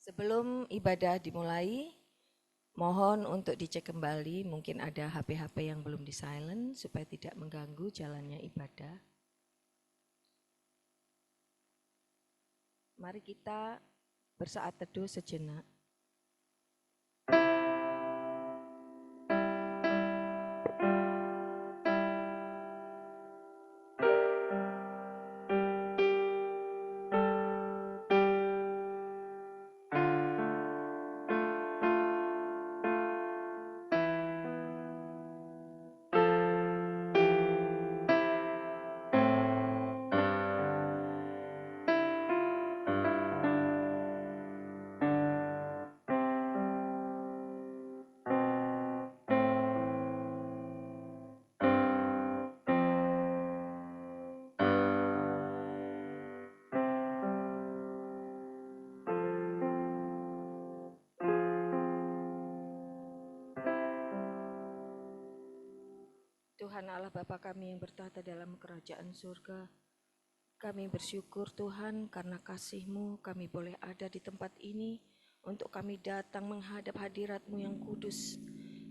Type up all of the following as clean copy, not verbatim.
Sebelum ibadah dimulai, mohon untuk dicek kembali, mungkin ada HP-HP yang belum di-silent supaya tidak mengganggu jalannya ibadah. Mari kita bersaat teduh sejenak. Tuhan Allah Bapa kami yang bertahta dalam kerajaan surga, kami bersyukur Tuhan karena kasih-Mu kami boleh ada di tempat ini untuk kami datang menghadap hadirat-Mu yang kudus.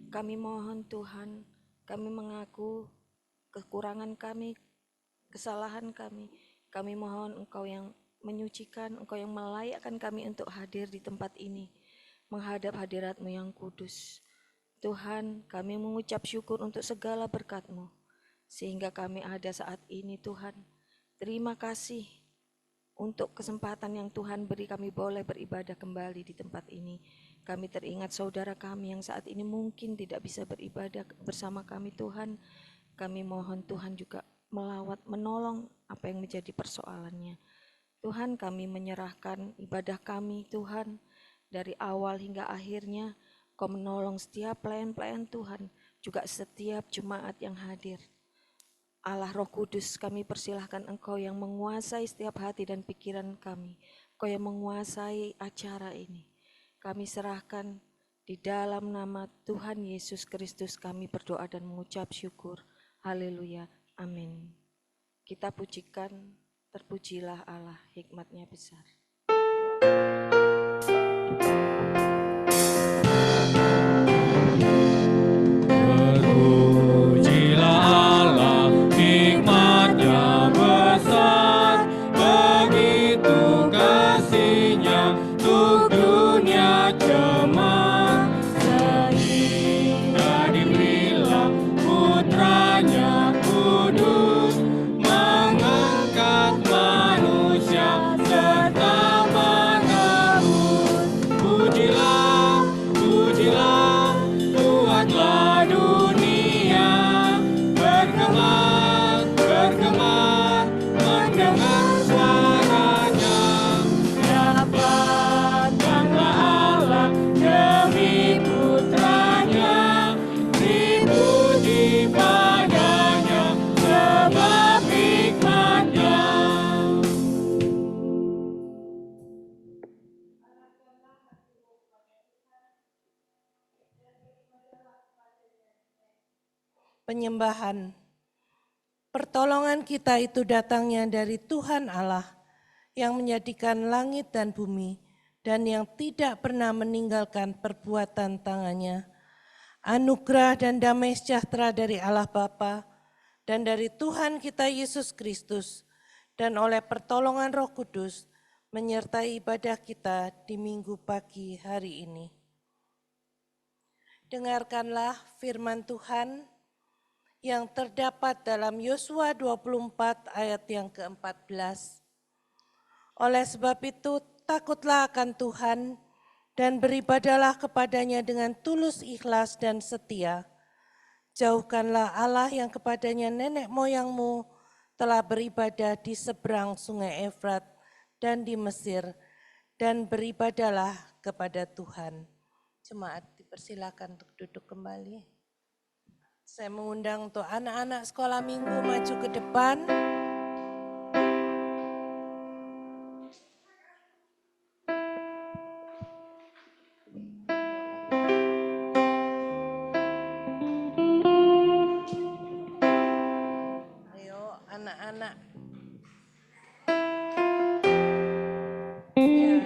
Kami mohon Tuhan, kami mengaku kekurangan kami, kesalahan kami. Kami mohon Engkau yang menyucikan, Engkau yang melayakkan kami untuk hadir di tempat ini, menghadap hadirat-Mu yang kudus. Tuhan, kami mengucap syukur untuk segala berkat-Mu, sehingga kami ada saat ini Tuhan. Terima kasih untuk kesempatan yang Tuhan beri kami boleh beribadah kembali di tempat ini. Kami teringat saudara kami yang saat ini mungkin tidak bisa beribadah bersama kami Tuhan. Kami mohon Tuhan juga menolong apa yang menjadi persoalannya. Tuhan, kami menyerahkan ibadah kami Tuhan dari awal hingga akhirnya. Kau menolong setiap pelayan-pelayan Tuhan, juga setiap jemaat yang hadir. Allah Roh Kudus, kami persilahkan Engkau yang menguasai setiap hati dan pikiran kami. Engkau yang menguasai acara ini. Kami serahkan di dalam nama Tuhan Yesus Kristus kami berdoa dan mengucap syukur. Haleluya. Amin. Kita pujikan, terpujilah Allah, hikmat-Nya besar. Penyembahan. Pertolongan kita itu datangnya dari Tuhan Allah yang menjadikan langit dan bumi dan yang tidak pernah meninggalkan perbuatan tangannya. Anugerah dan damai sejahtera dari Allah Bapa dan dari Tuhan kita Yesus Kristus dan oleh pertolongan Roh Kudus menyertai ibadah kita di minggu pagi hari ini. Dengarkanlah firman Tuhan yang terdapat dalam Yosua 24 ayat yang ke-14. Oleh sebab itu, takutlah akan Tuhan dan beribadahlah kepadanya dengan tulus ikhlas dan setia. Jauhkanlah Allah yang kepadanya nenek moyangmu telah beribadah di seberang sungai Efrat dan di Mesir, dan beribadahlah kepada Tuhan. Jemaat dipersilakan untuk duduk kembali. Saya mengundang untuk anak-anak sekolah minggu maju ke depan. Ayo anak-anak. Ya,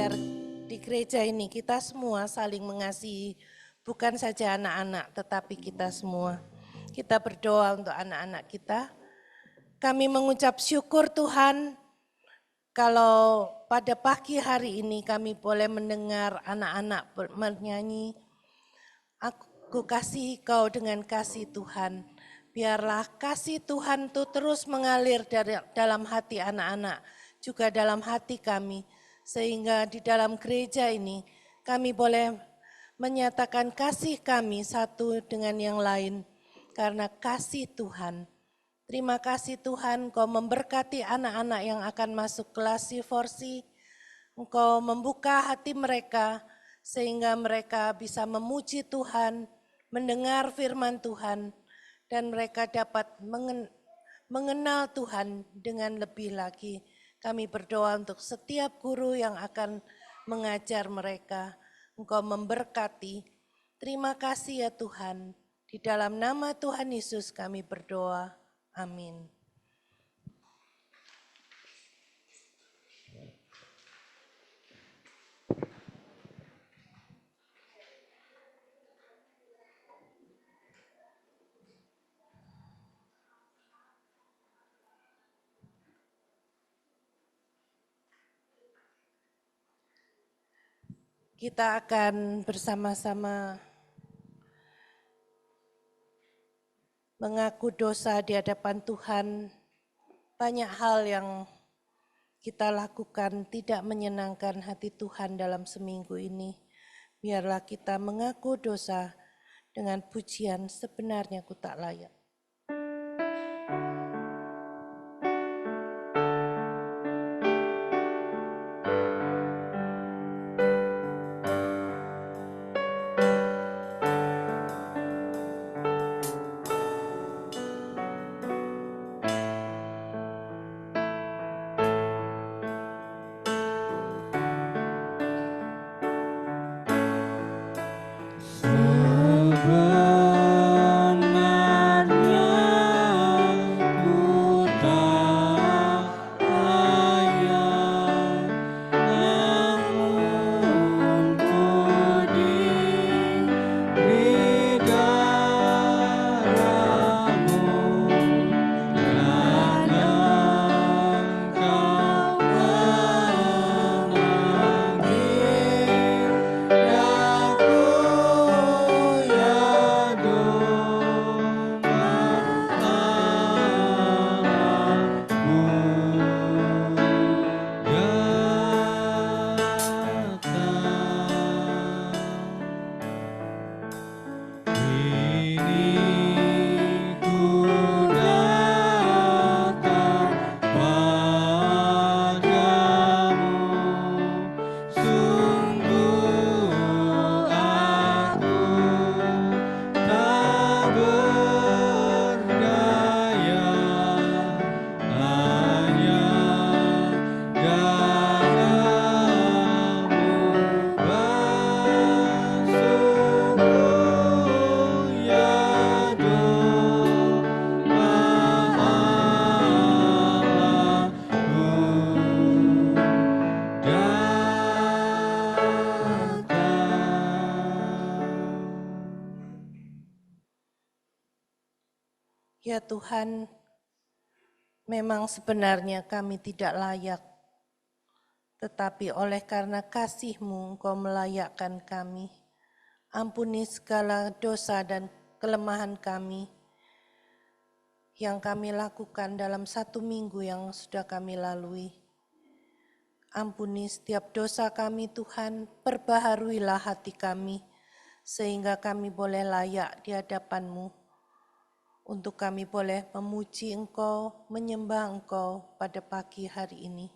biar di gereja ini kita semua saling mengasihi, bukan saja anak-anak tetapi kita semua. Kita berdoa untuk anak-anak kita. Kami mengucap syukur Tuhan kalau pada pagi hari ini kami boleh mendengar anak-anak menyanyi, "Aku kasih kau dengan kasih Tuhan." Biarlah kasih Tuhan itu terus mengalir dalam hati anak-anak, juga dalam hati kami. Sehingga di dalam gereja ini kami boleh menyatakan kasih kami satu dengan yang lain karena kasih Tuhan. Terima kasih Tuhan, Kau memberkati anak-anak yang akan masuk kelas C4C. Engkau membuka hati mereka sehingga mereka bisa memuji Tuhan, mendengar firman Tuhan, dan mereka dapat mengenal Tuhan dengan lebih lagi. Kami berdoa untuk setiap guru yang akan mengajar mereka. Engkau memberkati. Terima kasih ya Tuhan. Di dalam nama Tuhan Yesus kami berdoa. Amin. Kita akan bersama-sama mengaku dosa di hadapan Tuhan. Banyak hal yang kita lakukan tidak menyenangkan hati Tuhan dalam seminggu ini. Biarlah kita mengaku dosa dengan pujian sebenarnya ku tak layak. Ya Tuhan, memang sebenarnya kami tidak layak, tetapi oleh karena kasih-Mu Engkau melayakkan kami. Ampuni segala dosa dan kelemahan kami yang kami lakukan dalam satu minggu yang sudah kami lalui. Ampuni setiap dosa kami Tuhan, perbaharuilah hati kami, sehingga kami boleh layak di hadapan-Mu. Untuk kami boleh memuji Engkau, menyembah Engkau pada pagi hari ini.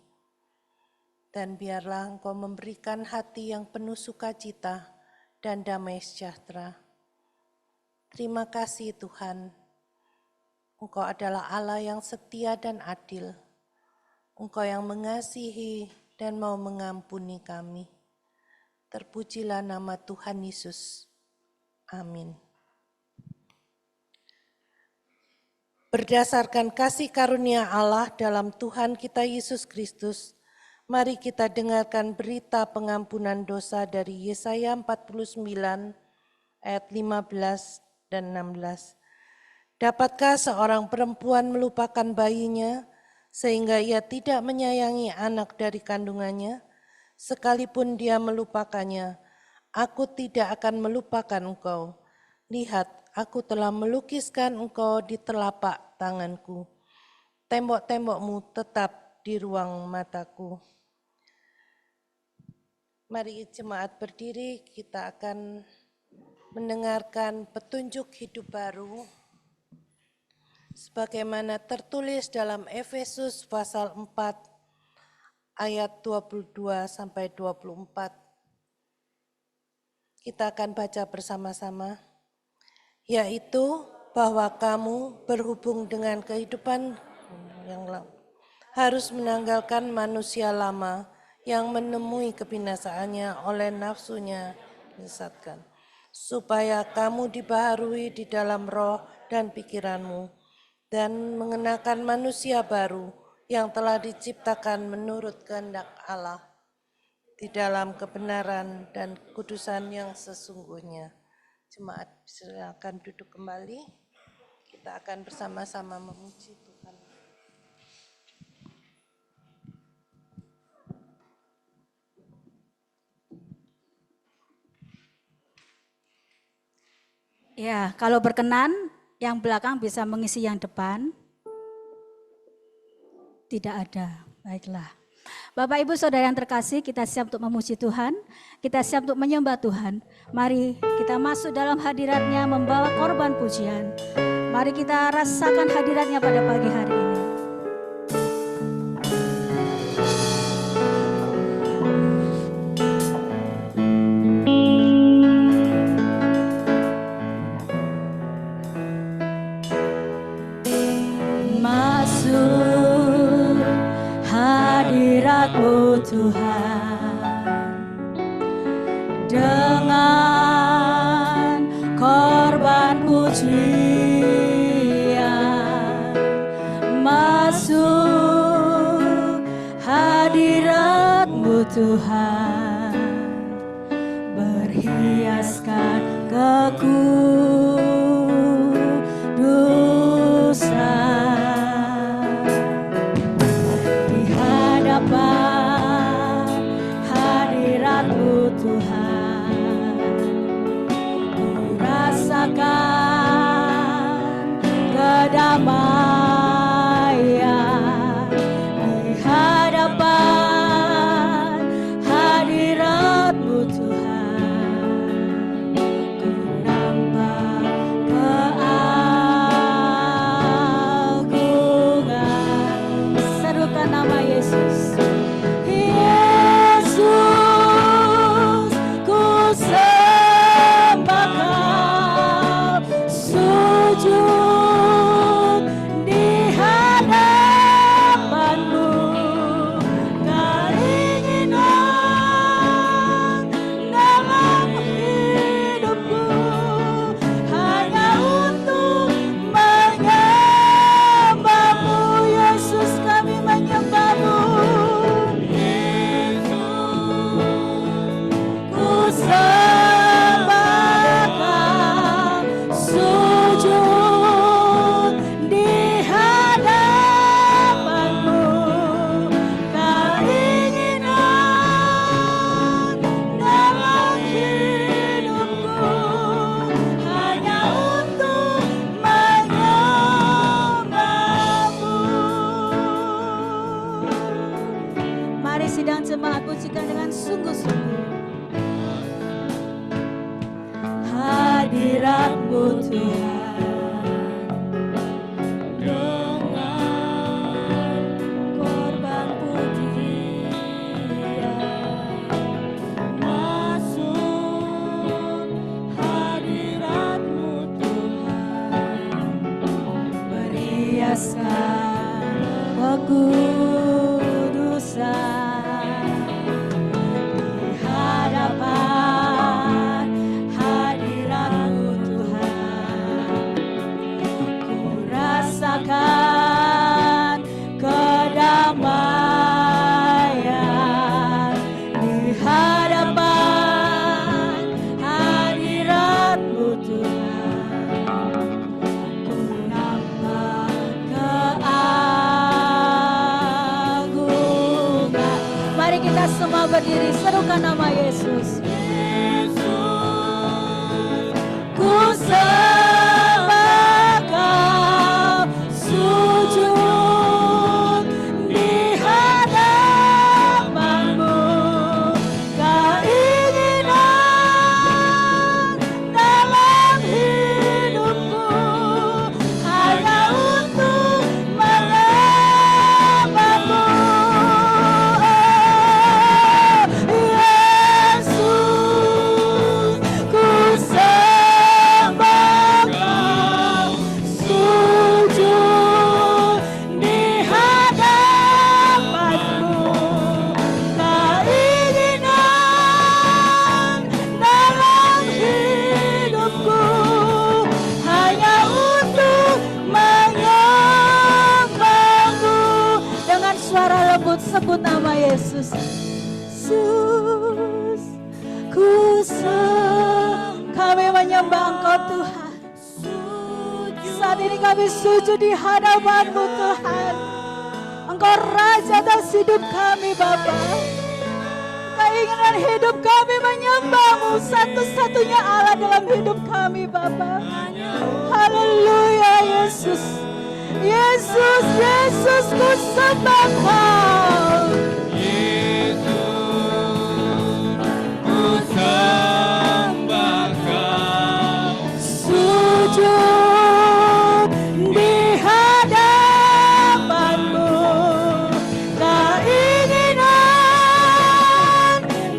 Dan biarlah Engkau memberikan hati yang penuh sukacita dan damai sejahtera. Terima kasih Tuhan, Engkau adalah Allah yang setia dan adil. Engkau yang mengasihi dan mau mengampuni kami. Terpujilah nama Tuhan Yesus. Amin. Berdasarkan kasih karunia Allah dalam Tuhan kita Yesus Kristus, Mari kita dengarkan berita pengampunan dosa dari Yesaya 49 ayat 15 dan 16. Dapatkah seorang perempuan melupakan bayinya sehingga ia tidak menyayangi anak dari kandungannya? Sekalipun dia melupakannya, aku tidak akan melupakan engkau. Lihat, aku telah melukiskan engkau di telapak tanganku. Tembok-tembokmu tetap di ruang mataku. Mari jemaat berdiri, kita akan mendengarkan petunjuk hidup baru sebagaimana tertulis dalam Efesus pasal 4 ayat 22 sampai 24. Kita akan baca bersama-sama, yaitu bahwa kamu berhubung dengan kehidupan yang lama harus menanggalkan manusia lama yang menemui kebinasaannya oleh nafsunya menyesatkan, supaya kamu dibaharui di dalam roh dan pikiranmu, dan mengenakan manusia baru yang telah diciptakan menurut kehendak Allah, di dalam kebenaran dan kudusan yang sesungguhnya. Jemaat silakan duduk kembali, kita akan bersama-sama memuji Tuhan. Ya, kalau berkenan, yang belakang bisa mengisi yang depan. Tidak ada, baiklah. Bapak, Ibu, Saudara yang terkasih, kita siap untuk memuji Tuhan, kita siap untuk menyembah Tuhan. Mari kita masuk dalam hadirat-Nya membawa korban pujian. Mari kita rasakan hadirat-Nya pada pagi hari ini. Tuhan, dengan korban pujian, masuk hadirat-Mu Tuhan, berhiaskan kekudusan di hadapan Tuhan, ku rasakan kedamaian di hadapan hadirat-Mu Tuhan, ku nampak keagungan. Serukan nama Yesus. semua berdiri, serukan nama Yesus. Ku sembah Kau, sujud di hadapan-Mu. Keinginan dalam hidupku hanya untuk menyembah-Mu. Yesus, ku sembah Kau, sujud di hadapan-Mu. Keinginan dalam hidupku hanya untuk menyembah-Mu. Dengan suara lembut sebut nama Yesus. Yesus, kami menyembah Engkau Tuhan. Saat ini kami sujud di hadapan-Mu Tuhan. Engkau Raja atas hidup kami Bapa. Keinginan hidup kami menyembah-Mu, satu-satunya Allah dalam hidup kami Bapa. Haleluya Yesus. Yesus, Yesus, ku sembah Kau. Sujud di hadapan-Mu. Keinginan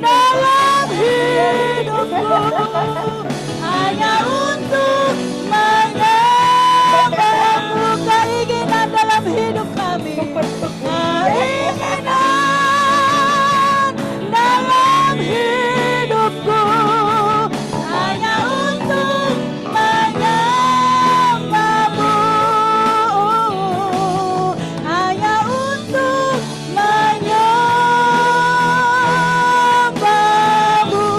dalam hidupku hanya untuk menyembah-Mu. Keinginan dalam hidup kami, keinginan dalam hidupku hanya untuk menyembah-Mu, hanya untuk menyembah-Mu.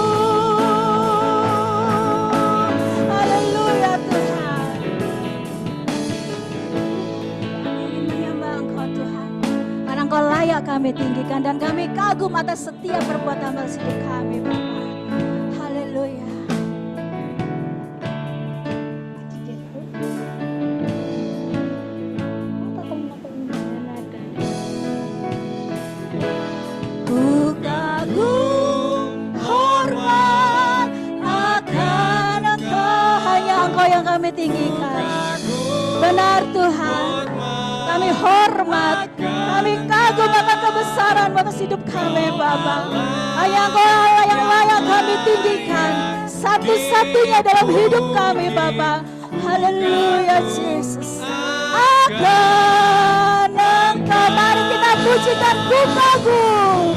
Haleluya Tuhan. Kami menyembah Engkau Tuhan, karena Engkau layak kami tinggikan dan kami kagum atas setiap perbuatan baik hidup kami Bapa. Haleluya. Ku kagum hormat akan Engkau, hanya Engkau yang kami tinggikan. Benar Tuhan, kami hormat, kami kagum akan kebesaran-Mu atas hidup kami Bapa. Hanya Engkau Allah yang layak kami tinggikan, satu-satunya dalam hidup kami Bapa. Haleluya Yesus. Akan Engkau, mari kita pujikan, ku kagum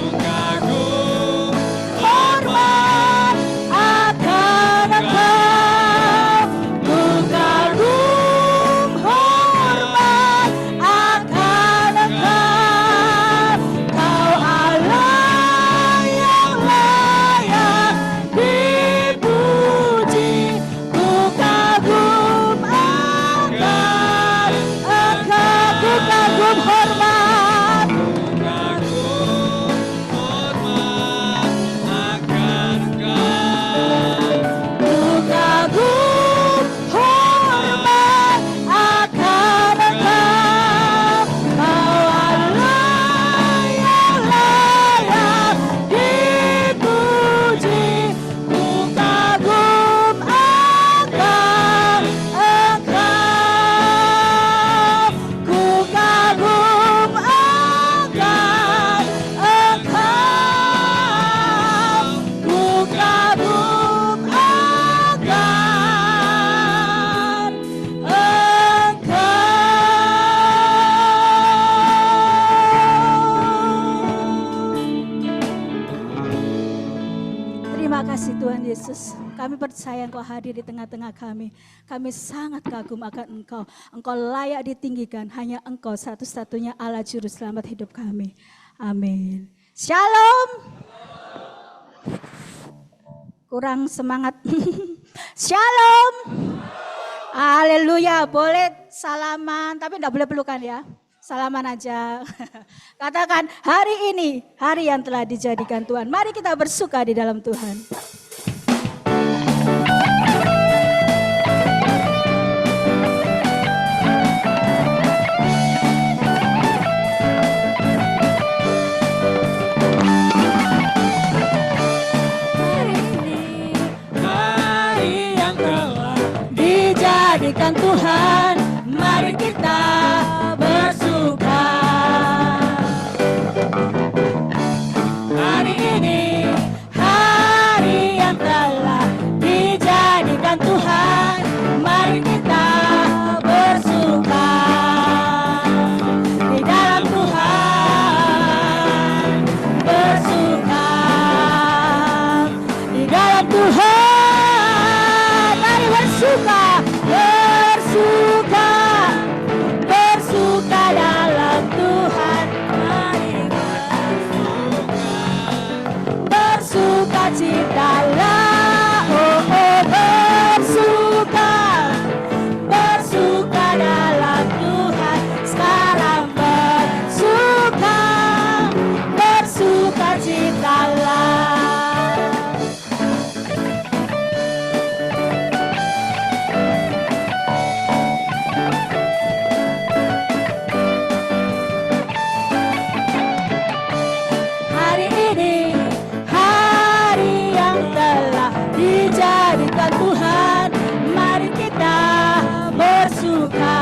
hormat akan Engkau, ku kagum hormat akan Engkau. Kau Allah yang layak dipuji, ku kagum akan Engkau, ku kagum hormat. Terima kasih Tuhan Yesus. Kami percaya Engkau hadir di tengah-tengah kami. Kami sangat kagum akan Engkau. Engkau layak ditinggikan. Hanya Engkau satu-satunya Allah Juru Selamat hidup kami. Amin. Shalom. Kurang semangat. Shalom. Haleluya. Boleh salaman, tapi tidak boleh pelukan ya. Salaman aja. Katakan, hari ini, hari yang telah dijadikan Tuhan. Mari kita bersuka di dalam Tuhan. Dijadikan Tuhan, mari kita bersuka. Hari ini hari yang telah dijadikan Tuhan, mari kita bersuka. Di dalam Tuhan bersuka, di dalam Tuhan mari bersuka. Bersuka, bersuka dalam Tuhan, mari bersuka, bersuka citalah, oh, oh, bersuka, bersuka dalam Tuhan, sekarang bersuka, bersuka citalah. Dijadikan Tuhan, mari kita bersuka.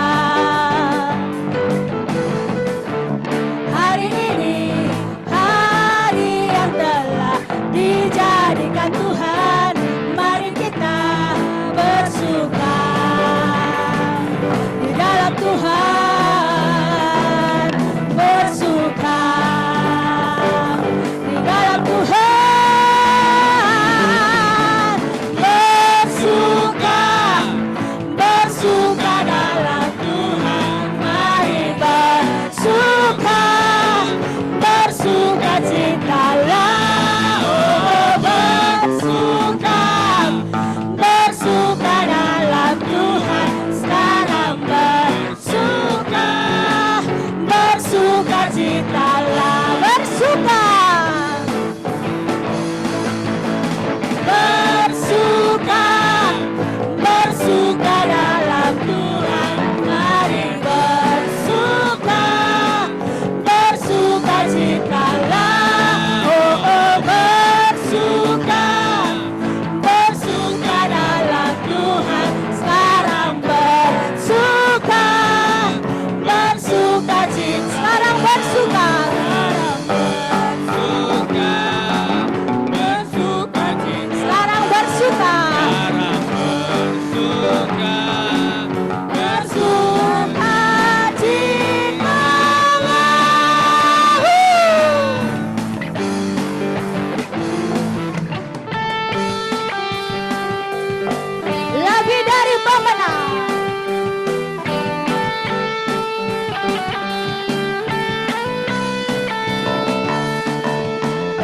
Hari ini hari yang telah dijadikan Tuhan, mari kita bersuka. Di dalam Tuhan bersuka, di dalam Tuhan bersuka dalam Tuhan, mari bersuka, bersuka citalah, oh, bersuka, bersuka dalam Tuhan, sekarang bersuka, bersuka citalah, bersuka, bersuka, bersuka dalam Tuhan, mari bersuka, bersuka citalah, oh, oh, bersuka, bersuka dalam Tuhan, sekarang bersuka, bersuka citalah, sekarang bersuka, sekarang bersuka, lebih dari pemenang.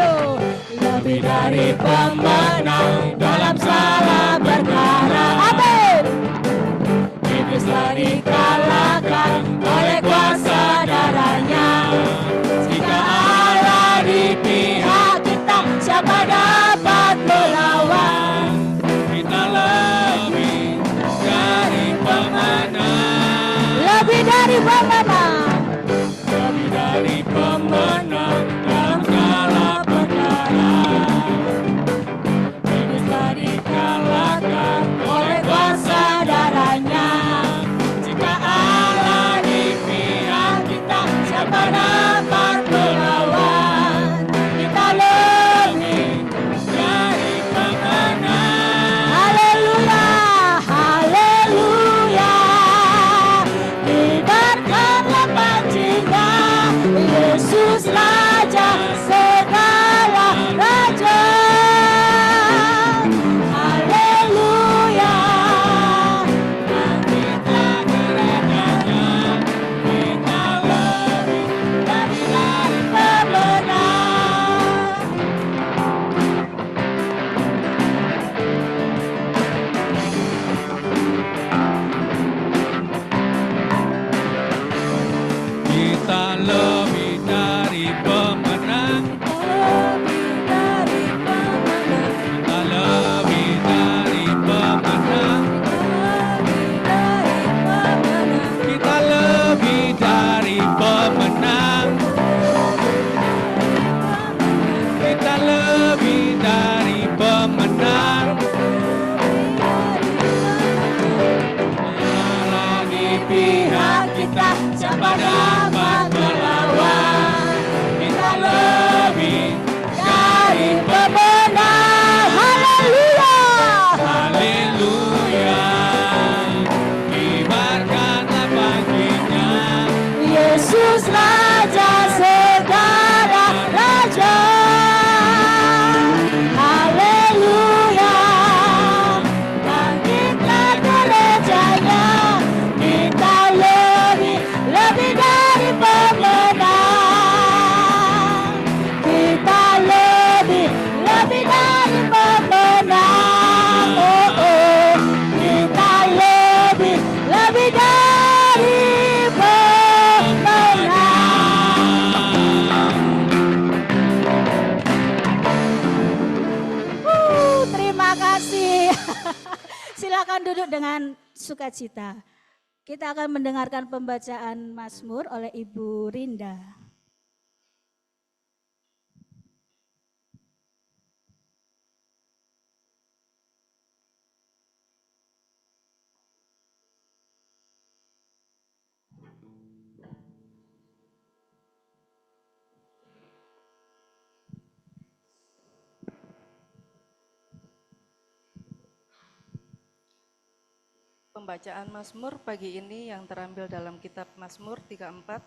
Oh, lebih dari pemenang dalam segala perkara. Amin. Iblis telah dikalahkan oleh kuasa darahnya. Jika Allah di pihak kita, siapa dapat melawan? Kita lebih dari pemenang. Lebih dari pemenang. Lebih dari pemenang dalam segala perkara. Iblis telah dikalahkan oleh kuasa darahnya. Jika Allah di pihak kita, siapa dapat melawan? Kita lebih Silakan duduk dengan sukacita. Kita akan mendengarkan pembacaan Mazmur oleh Ibu Rinda. Pembacaan Mazmur pagi ini yang terambil dalam kitab Mazmur 34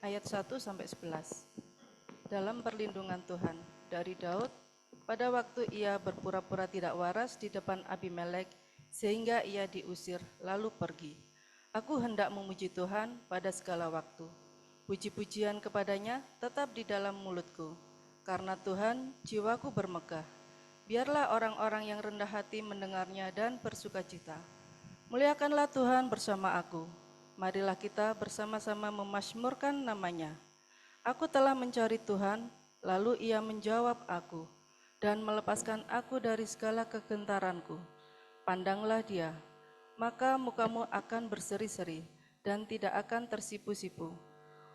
ayat 1 sampai 11. Dalam perlindungan Tuhan, dari Daud, pada waktu ia berpura-pura tidak waras di depan Abimelek sehingga ia diusir lalu pergi. Aku hendak memuji Tuhan pada segala waktu. Puji-pujian kepadanya tetap di dalam mulutku. Karena Tuhan, jiwaku bermegah. Biarlah orang-orang yang rendah hati mendengarnya dan bersukacita. Muliakanlah Tuhan bersama aku. Marilah kita bersama-sama memazmurkan namanya. Aku telah mencari Tuhan, lalu ia menjawab aku dan melepaskan aku dari segala kegentaranku. Pandanglah dia, maka mukamu akan berseri-seri dan tidak akan tersipu-sipu.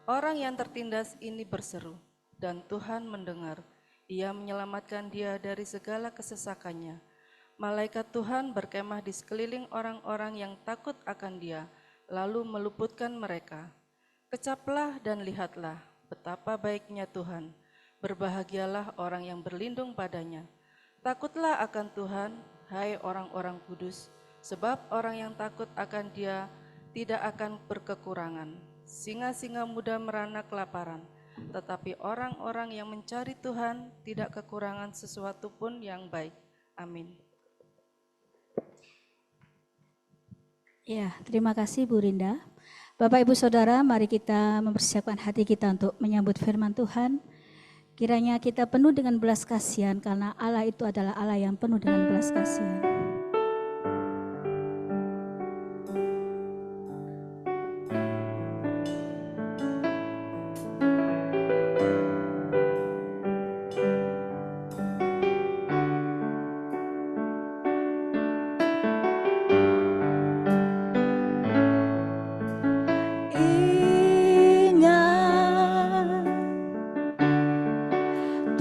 Orang yang tertindas ini berseru, dan Tuhan mendengar. Ia menyelamatkan dia dari segala kesesakannya. Malaikat Tuhan berkemah di sekeliling orang-orang yang takut akan dia, lalu meluputkan mereka. Kecaplah dan lihatlah betapa baiknya Tuhan. Berbahagialah orang yang berlindung padanya. Takutlah akan Tuhan, hai orang-orang kudus, sebab orang yang takut akan dia tidak akan berkekurangan. Singa-singa muda merana kelaparan, tetapi orang-orang yang mencari Tuhan tidak kekurangan sesuatu pun yang baik. Amin. Ya, terima kasih Bu Rinda. Bapak Ibu Saudara, mari kita mempersiapkan hati kita untuk menyambut firman Tuhan. Kiranya kita penuh dengan belas kasihan karena Allah itu adalah Allah yang penuh dengan belas kasihan.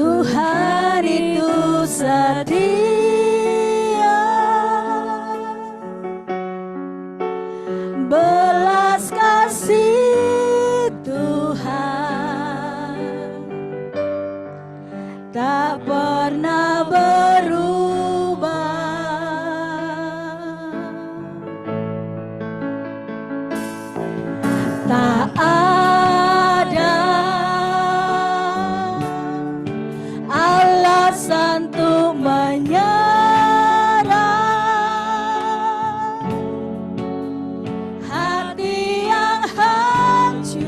Tuhan itu setia, belas kasih Tuhan tak pernah berubah. Tak ada alasan untuk menyerah, hati yang hancur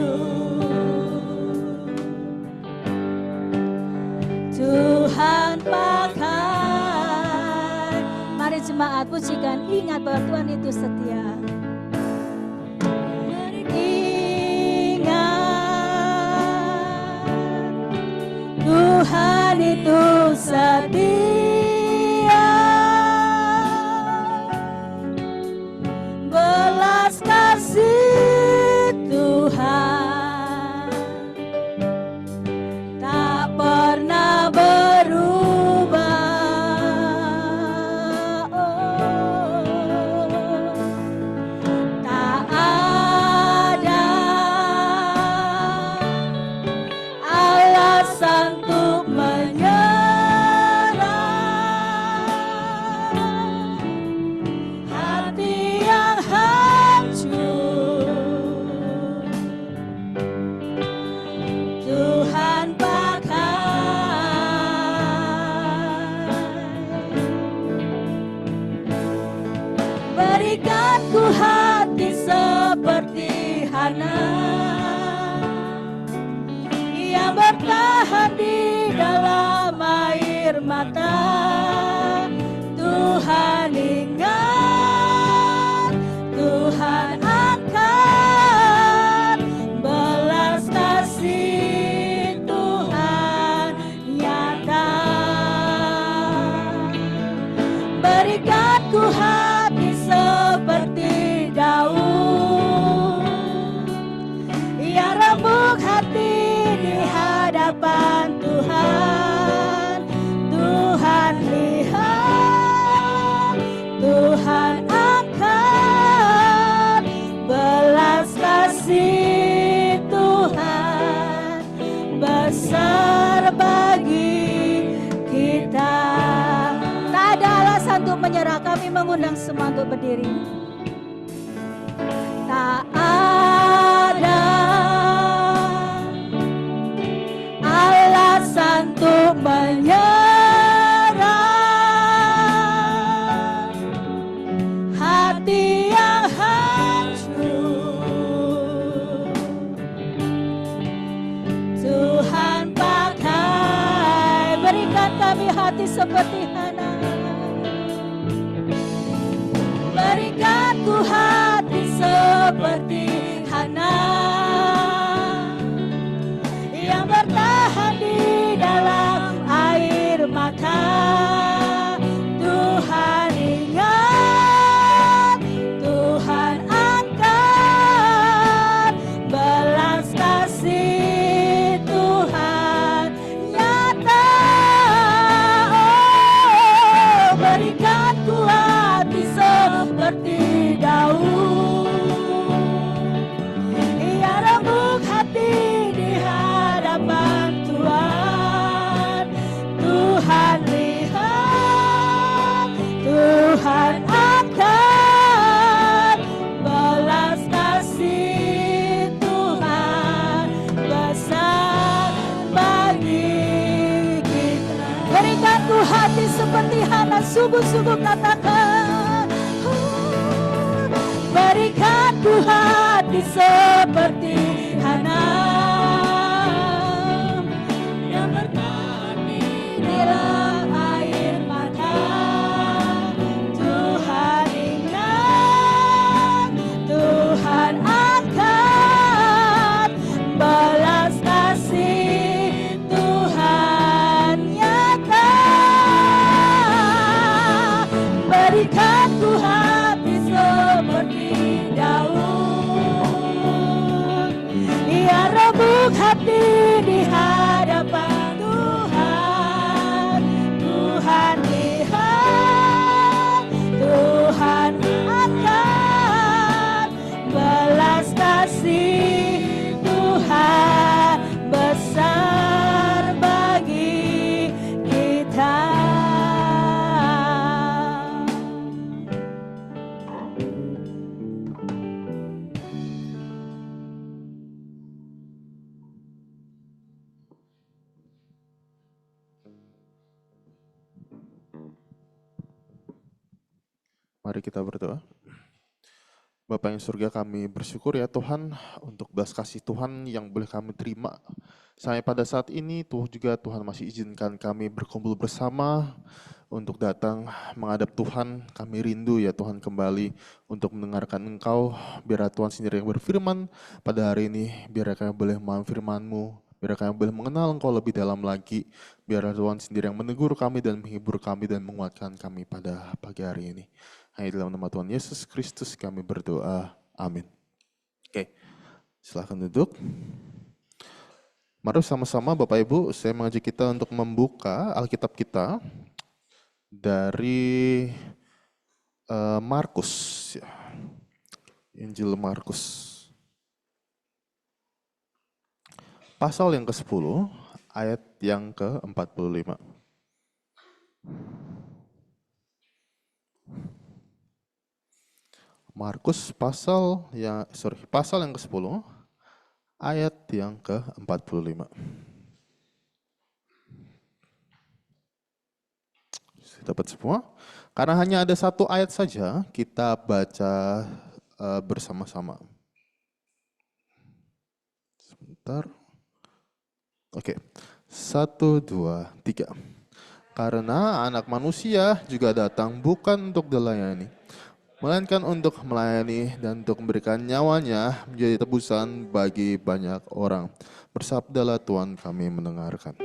Tuhan pakai. Mari jemaat pujikan, ingat bahwa Tuhan itu setia. Tuhan itu setia, belas kasih Tuhan tak pernah berubah. Tak ada alasan untuk menyerah, hati yang hancur Tuhan pakai. Berikanku hati seperti Hana yang bertahan di dalam air mata. Tuhan ingat, Tuhan angkat, belas kasih Tuhan nyata. Berikan Berikanku hati seperti Daud yang rembuk hati di hadapan Tuhan. Tuhan lihat, Tuhan angkat belas kasih Tuhan besar bagi kita. Tak ada alasan untuk menyerah, kami mengundang semua untuk berdiri. Tak ada alasan untuk menyerah. Hati yang hancur Tuhan pakai. Berikan kami hati seperti Hana. Berikanku hati seperti Hana yang bertahan di dalam air mata. Tuhan ingat, Tuhan angkat belas kasih Tuhan nyata. Oh, berikanku hati seperti Daud yang rembuk hati di hadapan Tuhan. Tuhan lihat, Tuhan angkat belas kasih Tuhan besar bagi kita. Berikanku hati seperti Hana, sungguh-sungguh katakan. Berikanku hati seperti Hana yang bertahan di dalam air mata. Tuhan ingat, Tuhan angkat belas kasih Tuhan nyata. Berikanku hati seperti Daud yang rembuk hati di hadapan Tuhan. Tuhan lihat, Tuhan angkat belas kasih Tuhan besar bagi kita. Mari kita berdoa. Bapa yang surga, kami bersyukur ya Tuhan untuk belas kasih Tuhan yang boleh kami terima. Sampai pada saat ini Tuhan juga Tuhan masih izinkan kami berkumpul bersama untuk datang menghadap Tuhan. Kami rindu ya Tuhan kembali untuk mendengarkan Engkau. Biar Tuhan sendiri yang berfirman pada hari ini. Biar kami boleh memahami firman-Mu. Biar kami boleh mengenal Engkau lebih dalam lagi. Biar Tuhan sendiri yang menegur kami dan menghibur kami dan menguatkan kami pada pagi hari ini. Hanya dalam nama Tuhan Yesus Kristus kami berdoa. Amin. Oke, silahkan duduk. Mari sama-sama Bapak Ibu, saya mengajak kita untuk membuka Alkitab kita dari Markus. Injil Markus. Pasal yang ke-10, ayat yang ke-45. Markus pasal yang ke-10 ayat yang ke-45. Dapat semua? Karena hanya ada satu ayat saja, kita baca bersama-sama. Sebentar. Oke. 1, 2, 3. Karena Anak Manusia juga datang bukan untuk dilayani, melainkan untuk melayani dan untuk memberikan nyawanya menjadi tebusan bagi banyak orang. Bersabdalah Tuhan, kami mendengarkan.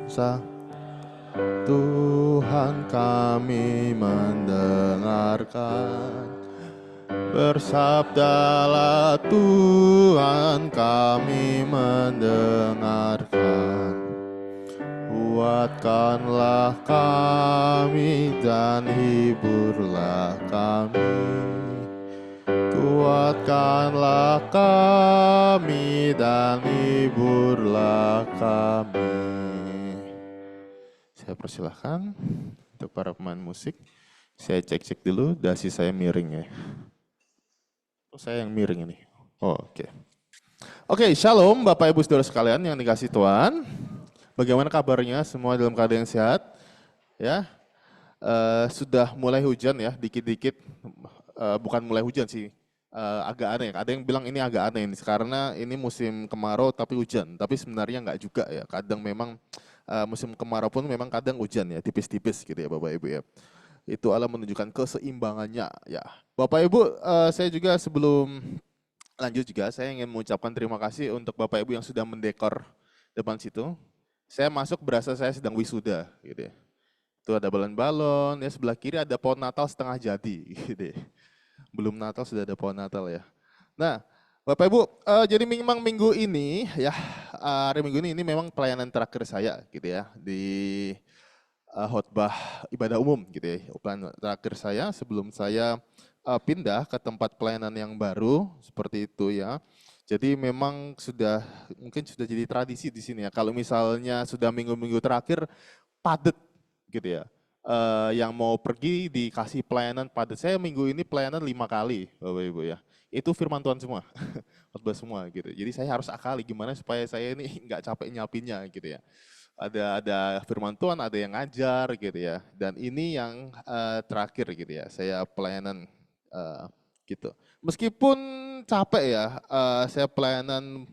bangsa. Tuhan kami mendengarkan, bersabdalah Tuhan kami mendengarkan. Kuatkanlah kami dan hiburlah kami. Kuatkanlah kami dan hiburlah kami. Saya persilahkan untuk para pemain musik. Saya cek-cek dulu, dasi saya miring ya. Oh, saya yang miring ini. Oh, oke. Oke, shalom Bapak Ibu Saudara sekalian yang dikasih Tuhan. Bagaimana kabarnya semua dalam keadaan yang sehat? Ya, sudah mulai hujan ya, dikit-dikit. Bukan mulai hujan sih, agak aneh. Ada yang bilang ini agak aneh karena ini musim kemarau tapi hujan. Tapi sebenarnya enggak juga ya. Kadang memang musim kemarau pun memang kadang hujan ya, tipis-tipis gitu ya Bapak Ibu ya. Itu Allah menunjukkan keseimbangannya ya. Bapak Ibu, saya juga sebelum lanjut juga saya ingin mengucapkan terima kasih untuk Bapak Ibu yang sudah mendekor depan situ. Saya masuk berasa saya sedang wisuda gitu ya. Itu ada balon-balon, ya sebelah kiri ada pohon Natal setengah jadi gitu ya. Belum Natal sudah ada pohon Natal ya. Nah, Bapak Ibu, jadi memang minggu ini ya, hari Minggu ini memang pelayanan terakhir saya gitu ya di khotbah ibadah umum gitu ya. Pelayanan terakhir saya sebelum saya pindah ke tempat pelayanan yang baru seperti itu ya. Jadi memang mungkin sudah jadi tradisi di sini ya. Kalau misalnya sudah minggu-minggu terakhir padat gitu ya. Yang mau pergi dikasih pelayanan padat. Saya minggu ini pelayanan 5 kali Bapak Ibu ya. Itu firman Tuhan semua, khotbah semua gitu. Jadi saya harus akali gimana supaya saya ini nggak capek nyapinnya gitu ya. Ada firman Tuhan, ada yang ngajar gitu ya. Dan ini yang terakhir gitu ya, saya pelayanan gitu. Meskipun capek ya, saya pelayanan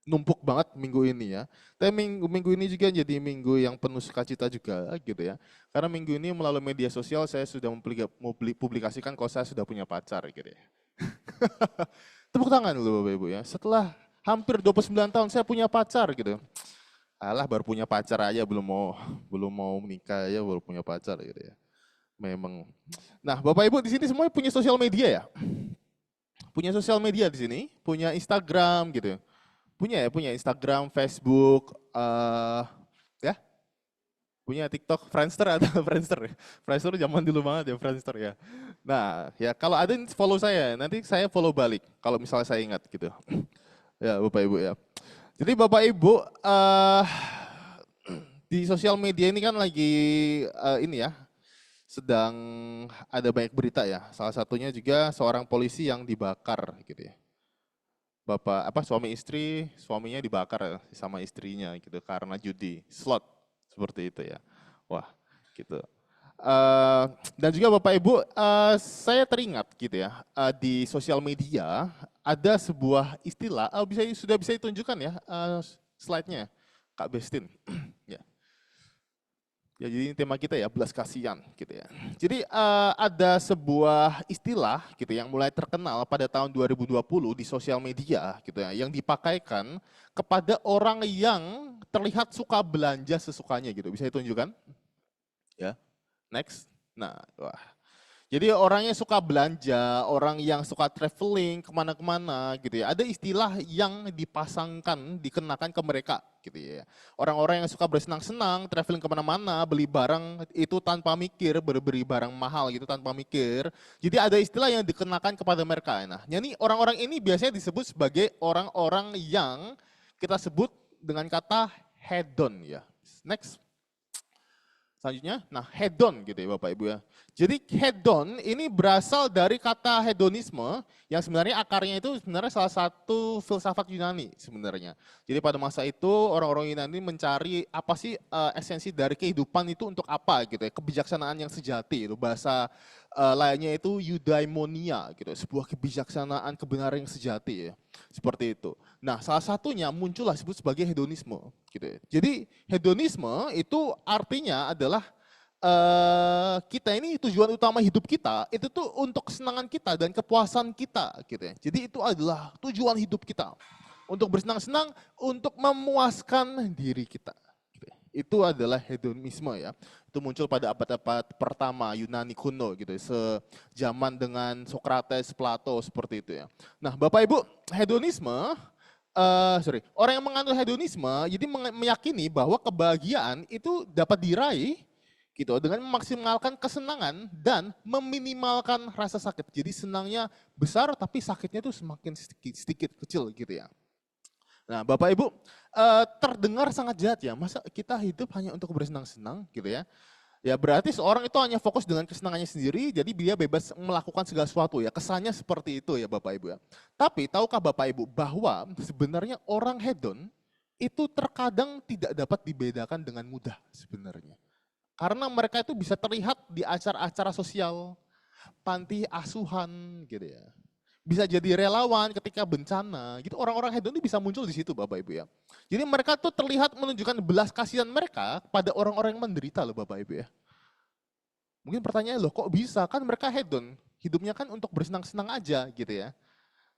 numpuk banget minggu ini ya. Tapi minggu ini juga jadi minggu yang penuh sukacita juga gitu ya. Karena minggu ini melalui media sosial saya sudah mempublikasikan kalau saya sudah punya pacar gitu ya. Tepuk tangan dulu Bapak Ibu ya. Setelah hampir 29 tahun saya punya pacar gitu. Alah baru punya pacar aja belum mau menikah ya baru punya pacar gitu ya. Memang. Nah, Bapak Ibu di sini semuanya punya sosial media ya? Punya sosial media di sini, punya Instagram gitu. Punya Instagram, Facebook, ya. Punya TikTok, Friendster atau Friendster ya. Friendster zaman dulu banget ya Friendster ya. Nah, ya kalau ada follow saya, nanti saya follow balik kalau misalnya saya ingat gitu. Ya, Bapak Ibu ya. Jadi Bapak Ibu di sosial media ini kan lagi ini ya, sedang ada banyak berita ya. Salah satunya juga seorang polisi yang dibakar gitu ya. Suaminya dibakar sama istrinya gitu karena judi slot seperti itu ya. Wah, gitu. Dan juga Bapak Ibu, saya teringat gitu ya, di sosial media ada sebuah istilah, sudah bisa ditunjukkan ya slide-nya, Kak Bestin. Ya. Ya, jadi tema kita ya belas kasihan gitu ya. Jadi ada sebuah istilah gitu yang mulai terkenal pada tahun 2020 di sosial media gitu ya, yang dipakaikan kepada orang yang terlihat suka belanja sesukanya gitu. Bisa ditunjukkan? Ya. Next. Nah, wah. Jadi orang yang suka belanja, orang yang suka traveling kemana-kemana gitu ya. Ada istilah yang dipasangkan, dikenakan ke mereka gitu ya. Orang-orang yang suka bersenang-senang, traveling kemana-mana, beli barang itu tanpa mikir, beli barang mahal gitu tanpa mikir. Jadi ada istilah yang dikenakan kepada mereka. Nah, jadi orang-orang ini biasanya disebut sebagai orang-orang yang kita sebut dengan kata hedon ya. Next. Selanjutnya, nah hedon gitu ya Bapak Ibu ya. Jadi hedon ini berasal dari kata hedonisme yang sebenarnya akarnya itu sebenarnya salah satu filsafat Yunani sebenarnya. Jadi pada masa itu orang-orang Yunani mencari apa sih esensi dari kehidupan itu untuk apa gitu ya. Kebijaksanaan yang sejati itu bahasa lainnya itu eudaimonia gitu. Sebuah kebijaksanaan kebenaran yang sejati ya. Seperti itu. Nah, salah satunya muncullah disebut sebagai hedonisme gitu ya. Jadi hedonisme itu artinya adalah kita ini tujuan utama hidup kita itu tuh untuk kesenangan kita dan kepuasan kita gitu ya. Jadi itu adalah tujuan hidup kita. Untuk bersenang-senang, untuk memuaskan diri kita. Gitu ya. Itu adalah hedonisme ya. Itu muncul pada abad-abad pertama Yunani kuno gitu, sejaman dengan Socrates, Plato seperti itu ya. Nah, Bapak Ibu, hedonisme orang yang menganut hedonisme jadi meyakini bahwa kebahagiaan itu dapat diraih gitu dengan memaksimalkan kesenangan dan meminimalkan rasa sakit. Jadi senangnya besar tapi sakitnya itu semakin sedikit kecil gitu ya. Nah, Bapak Ibu, terdengar sangat jahat ya. Masa kita hidup hanya untuk bersenang-senang gitu ya. Ya berarti seorang itu hanya fokus dengan kesenangannya sendiri, jadi dia bebas melakukan segala sesuatu ya. Kesannya seperti itu ya Bapak Ibu ya. Tapi tahukah Bapak Ibu bahwa sebenarnya orang hedon itu terkadang tidak dapat dibedakan dengan mudah sebenarnya. Karena mereka itu bisa terlihat di acara-acara sosial, panti asuhan gitu ya. Bisa jadi relawan ketika bencana, gitu orang-orang hedon itu bisa muncul di situ Bapak Ibu ya. Jadi mereka tuh terlihat menunjukkan belas kasihan mereka pada orang-orang yang menderita loh Bapak Ibu ya. Mungkin pertanyaannya loh kok bisa, kan mereka hedon, hidupnya kan untuk bersenang-senang aja gitu ya.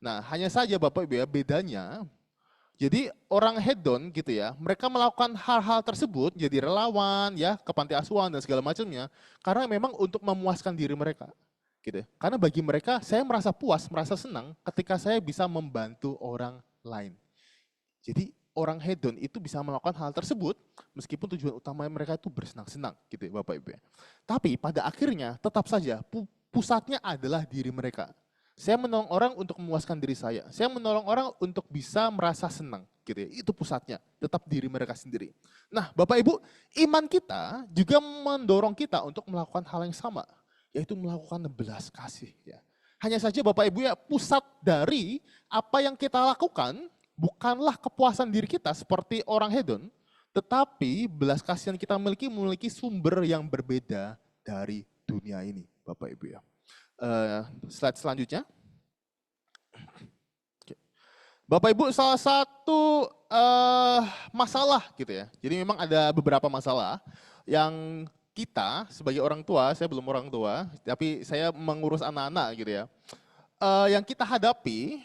Nah hanya saja Bapak Ibu ya bedanya, jadi orang hedon gitu ya, mereka melakukan hal-hal tersebut jadi relawan ya ke panti asuhan dan segala macamnya, karena memang untuk memuaskan diri mereka. Gitu. Karena bagi mereka, saya merasa puas, merasa senang ketika saya bisa membantu orang lain. Jadi orang hedon itu bisa melakukan hal tersebut meskipun tujuan utama mereka itu bersenang-senang gitu ya Bapak Ibu ya. Tapi pada akhirnya tetap saja pusatnya adalah diri mereka. Saya menolong orang untuk memuaskan diri saya menolong orang untuk bisa merasa senang gitu ya. Itu pusatnya, tetap diri mereka sendiri. Nah Bapak Ibu, iman kita juga mendorong kita untuk melakukan hal yang sama, yaitu melakukan belas kasih ya. Hanya saja Bapak Ibu ya, pusat dari apa yang kita lakukan bukanlah kepuasan diri kita seperti orang hedon, tetapi belas kasihan kita memiliki sumber yang berbeda dari dunia ini Bapak Ibu ya. Slide selanjutnya. Bapak Ibu, salah satu masalah gitu ya, jadi memang ada beberapa masalah yang kita sebagai orang tua, saya belum orang tua, tapi saya mengurus anak-anak gitu ya. Yang kita hadapi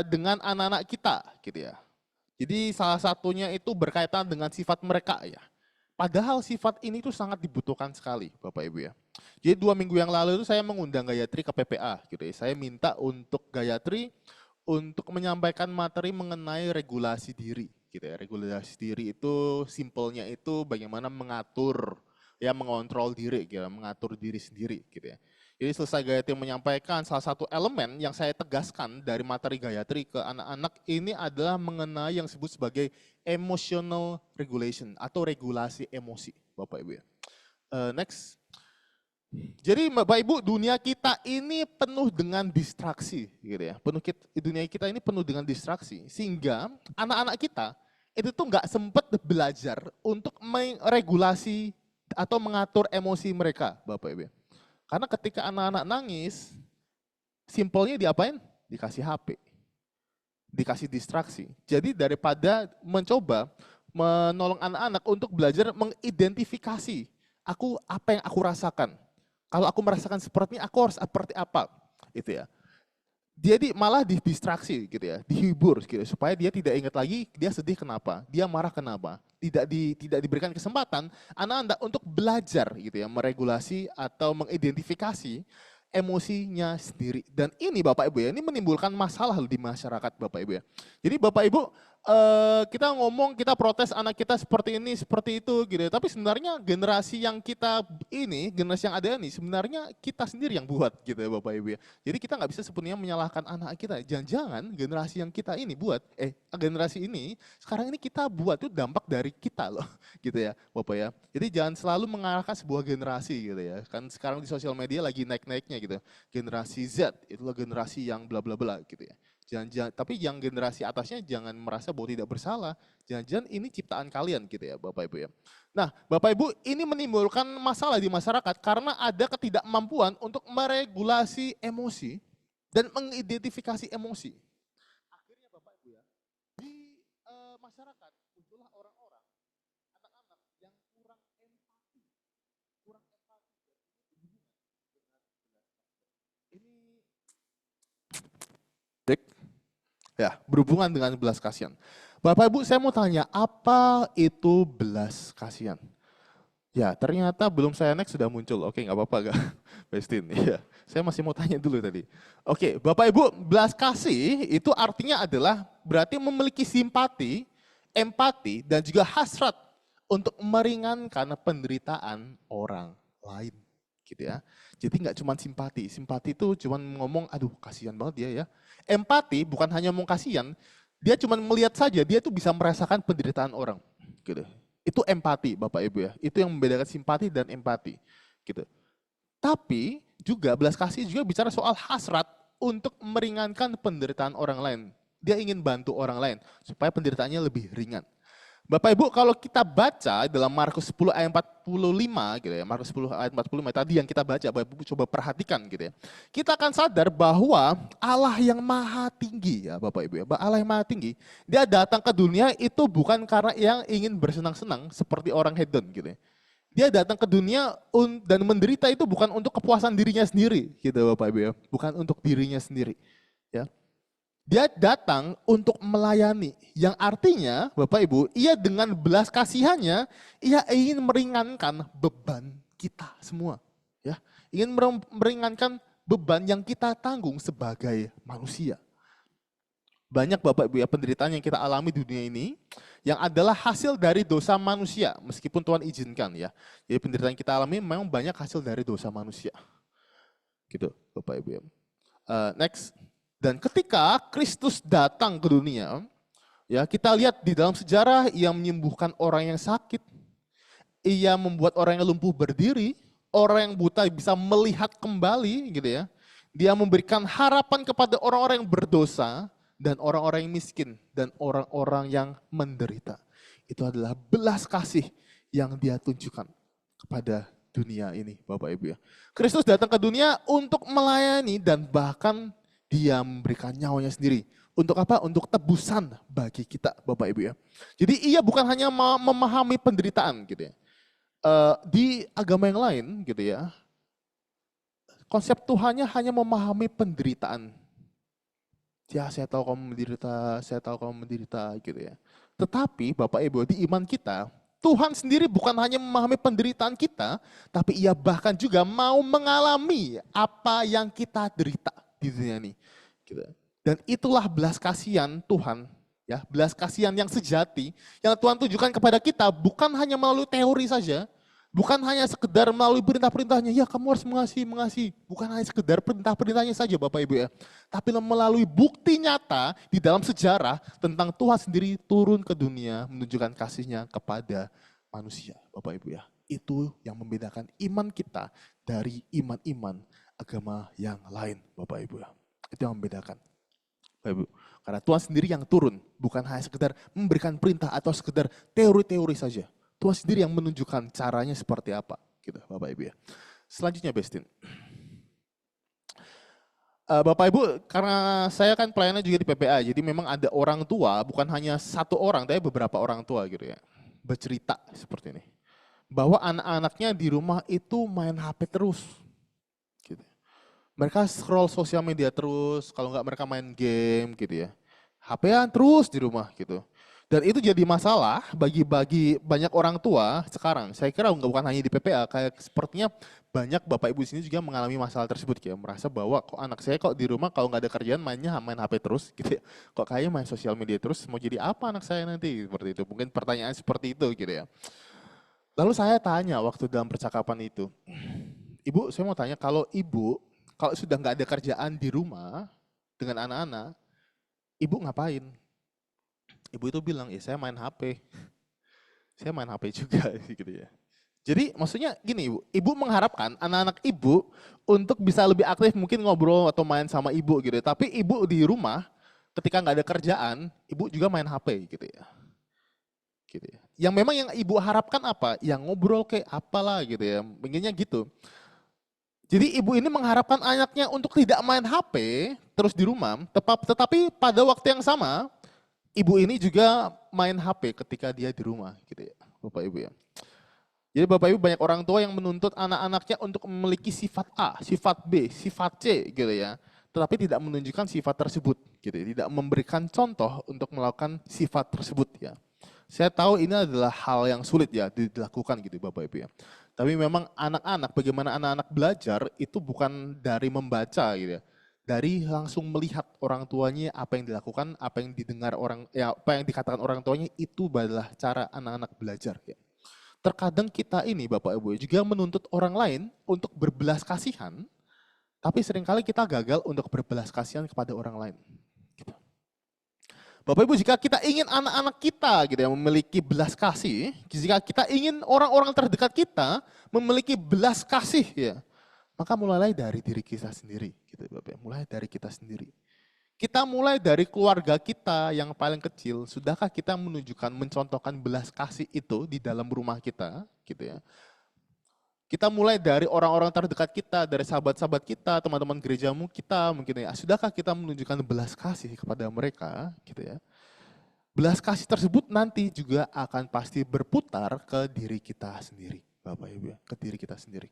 dengan anak-anak kita gitu ya. Jadi salah satunya itu berkaitan dengan sifat mereka ya. Padahal sifat ini tuh sangat dibutuhkan sekali Bapak Ibu ya. Jadi 2 minggu yang lalu itu saya mengundang Gayatri ke PPA gitu ya. Saya minta untuk Gayatri untuk menyampaikan materi mengenai regulasi diri gitu ya. Regulasi diri itu simpelnya itu bagaimana mengatur ya, mengontrol diri gitu, mengatur diri sendiri gitu ya. Jadi selesai Gayatri menyampaikan, salah satu elemen yang saya tegaskan dari materi Gayatri ke anak-anak ini adalah mengenai yang disebut sebagai emotional regulation atau regulasi emosi Bapak Ibu ya. Next. Jadi Bapak Ibu, dunia kita ini penuh dengan distraksi gitu ya. Dunia kita ini penuh dengan distraksi sehingga anak-anak kita itu tuh nggak sempat belajar untuk meregulasi atau mengatur emosi mereka Bapak Ibu. Karena ketika anak-anak nangis, simpelnya diapain? Dikasih HP, dikasih distraksi. Jadi daripada mencoba menolong anak-anak untuk belajar mengidentifikasi apa yang aku rasakan. Kalau aku merasakan seperti ini, aku harus seperti apa? Itu ya. Jadi malah didistraksi gitu ya, dihibur gitu supaya dia tidak ingat lagi dia sedih kenapa, dia marah kenapa. Tidak diberikan kesempatan anak-anak untuk belajar gitu ya, meregulasi atau mengidentifikasi emosinya sendiri. Dan ini Bapak Ibu ya, ini menimbulkan masalah di masyarakat Bapak Ibu ya. Jadi Bapak Ibu kita ngomong, kita protes anak kita seperti ini, seperti itu gitu ya. Tapi sebenarnya generasi yang generasi yang ada ini sebenarnya kita sendiri yang buat gitu ya Bapak Ibu ya. Jadi kita nggak bisa sepenuhnya menyalahkan anak kita. Jangan-jangan generasi yang kita ini buat, generasi ini sekarang ini kita buat itu dampak dari kita loh gitu ya Bapak ya. Jadi jangan selalu mengarahkan sebuah generasi gitu ya. Kan sekarang di sosial media lagi naik-naiknya gitu. Generasi Z itulah generasi yang bla bla bla gitu ya. Tapi yang generasi atasnya jangan merasa bahwa tidak bersalah. Jangan-jangan ini ciptaan kalian gitu ya Bapak Ibu ya. Nah Bapak Ibu, ini menimbulkan masalah di masyarakat karena ada ketidakmampuan untuk meregulasi emosi dan mengidentifikasi emosi. Akhirnya Bapak Ibu ya, di masyarakat muncullah orang-orang, anak-anak yang kurang empati. Ini ya, berhubungan dengan belas kasihan. Bapak Ibu saya mau tanya, apa itu belas kasihan? Ya, ternyata belum saya next sudah muncul. Oke, nggak apa-apa, Kak. Bestin. Iya, saya masih mau tanya dulu tadi. Oke, Bapak Ibu, belas kasih itu artinya adalah berarti memiliki simpati, empati, dan juga hasrat untuk meringankan penderitaan orang lain. Gitu ya. Jadi nggak cuma simpati. Simpati itu cuma ngomong, aduh kasihan banget dia ya. Empati bukan hanya mau kasihan, dia cuma melihat saja, dia tuh bisa merasakan penderitaan orang. Gitu. Itu empati Bapak Ibu ya. Itu yang membedakan simpati dan empati. Gitu. Tapi juga belas kasih juga bicara soal hasrat untuk meringankan penderitaan orang lain. Dia ingin bantu orang lain supaya penderitaannya lebih ringan. Bapak Ibu kalau kita baca dalam Markus 10 ayat 45 gitu ya. Markus 10 ayat 45 tadi yang kita baca, Bapak Ibu coba perhatikan gitu ya. Kita akan sadar bahwa Allah yang maha tinggi ya Bapak Ibu ya. Allah yang maha tinggi, dia datang ke dunia itu bukan karena yang ingin bersenang-senang seperti orang hedon gitu ya. Dia datang ke dunia dan menderita itu bukan untuk kepuasan dirinya sendiri gitu Bapak Ibu ya. Bukan untuk dirinya sendiri ya. Dia datang untuk melayani, yang artinya Bapak Ibu, ia dengan belas kasihannya, ia ingin meringankan beban kita semua. Ya, ingin meringankan beban yang kita tanggung sebagai manusia. Banyak Bapak Ibu ya penderitaan yang kita alami di dunia ini, yang adalah hasil dari dosa manusia, meskipun Tuhan izinkan ya. Jadi penderitaan yang kita alami memang banyak hasil dari dosa manusia. Gitu Bapak Ibu ya. Next. Dan ketika Kristus datang ke dunia, ya kita lihat di dalam sejarah ia menyembuhkan orang yang sakit, ia membuat orang yang lumpuh berdiri, orang yang buta bisa melihat kembali, gitu ya. Dia memberikan harapan kepada orang-orang yang berdosa dan orang-orang yang miskin dan orang-orang yang menderita. Itu adalah belas kasih yang dia tunjukkan kepada dunia ini, Bapak Ibu ya. Kristus datang ke dunia untuk melayani dan bahkan dia memberikan nyawanya sendiri. Untuk apa? Untuk tebusan bagi kita Bapak Ibu ya. Jadi ia bukan hanya memahami penderitaan gitu ya. Di agama yang lain gitu ya. Konsep Tuhannya hanya memahami penderitaan. Ya saya tahu kamu menderita, saya tahu kamu menderita gitu ya. Tetapi Bapak Ibu di iman kita, Tuhan sendiri bukan hanya memahami penderitaan kita, tapi ia bahkan juga mau mengalami apa yang kita derita di dunia ini. Gitu. Dan itulah belas kasihan Tuhan, ya, belas kasihan yang sejati yang Tuhan tunjukkan kepada kita bukan hanya melalui teori saja, bukan hanya sekedar melalui perintah-perintahnya, ya kamu harus mengasihi, bukan hanya sekedar perintah-perintahnya saja Bapak Ibu ya, tapi melalui bukti nyata di dalam sejarah tentang Tuhan sendiri turun ke dunia menunjukkan kasihnya kepada manusia Bapak Ibu ya. Itu yang membedakan iman kita dari iman-iman agama yang lain Bapak Ibu ya. Itu yang membedakan. Bapak Ibu. Karena Tuhan sendiri yang turun, bukan hanya sekedar memberikan perintah atau sekedar teori-teori saja. Tuhan sendiri yang menunjukkan caranya seperti apa, gitu Bapak Ibu ya. Selanjutnya Bestin. Bapak Ibu, karena saya kan pelayannya juga di PPA, jadi memang ada orang tua, bukan hanya satu orang, tapi beberapa orang tua gitu ya. Bercerita seperti ini. Bahwa anak-anaknya di rumah itu main HP terus. Mereka scroll sosial media terus, kalau nggak mereka main game gitu ya. HP-an terus di rumah gitu. Dan itu jadi masalah bagi banyak orang tua sekarang. Saya kira bukan hanya di PPA, kayak sepertinya banyak Bapak Ibu di sini juga mengalami masalah tersebut. Kayak merasa bahwa kok anak saya kok di rumah kalau nggak ada kerjaan main HP terus gitu ya. Kok kayaknya main sosial media terus, mau jadi apa anak saya nanti? Seperti itu, mungkin pertanyaan seperti itu gitu ya. Lalu saya tanya waktu dalam percakapan itu, Ibu saya mau tanya kalau Ibu, kalau sudah nggak ada kerjaan di rumah dengan anak-anak, Ibu ngapain? Ibu itu bilang, ya saya main HP. Saya main HP juga gitu ya. Jadi maksudnya gini Ibu mengharapkan anak-anak Ibu untuk bisa lebih aktif mungkin ngobrol atau main sama Ibu gitu. Tapi Ibu di rumah ketika nggak ada kerjaan, Ibu juga main HP gitu ya. Gitu ya. Yang memang yang Ibu harapkan apa? Yang ngobrol kayak apalah gitu ya. Pengennya gitu. Jadi ibu ini mengharapkan anaknya untuk tidak main HP terus di rumah, tetapi pada waktu yang sama, ibu ini juga main HP ketika dia di rumah gitu ya, Bapak Ibu ya. Jadi Bapak Ibu banyak orang tua yang menuntut anak-anaknya untuk memiliki sifat A, sifat B, sifat C gitu ya. tetapi tidak menunjukkan sifat tersebut, gitu ya. Tidak memberikan contoh untuk melakukan sifat tersebut ya. Saya tahu ini adalah hal yang sulit ya dilakukan gitu Bapak Ibu ya. Tapi memang anak-anak, bagaimana anak-anak belajar itu bukan dari membaca gitu ya. Dari langsung melihat orang tuanya apa yang dilakukan, apa yang didengar orang, ya apa yang dikatakan orang tuanya, itu adalah cara anak-anak belajar ya. Terkadang kita ini Bapak Ibu juga menuntut orang lain untuk berbelas kasihan, tapi seringkali kita gagal untuk berbelas kasihan kepada orang lain. Gitu. Bapak Ibu, jika kita ingin anak-anak kita gitu ya memiliki belas kasih, jika kita ingin orang-orang terdekat kita memiliki belas kasih ya, maka mulailah dari diri kita sendiri, gitu Bapak. Mulai dari kita sendiri. Kita mulai dari keluarga kita yang paling kecil. Sudahkah kita menunjukkan, mencontohkan belas kasih itu di dalam rumah kita, gitu ya? Kita mulai dari orang-orang terdekat kita, dari sahabat-sahabat kita, teman-teman gerejamu kita, mungkin ya. Sudahkah kita menunjukkan belas kasih kepada mereka, gitu ya? Belas kasih tersebut nanti juga akan pasti berputar ke diri kita sendiri, Bapak Ibu ya, ke diri kita sendiri.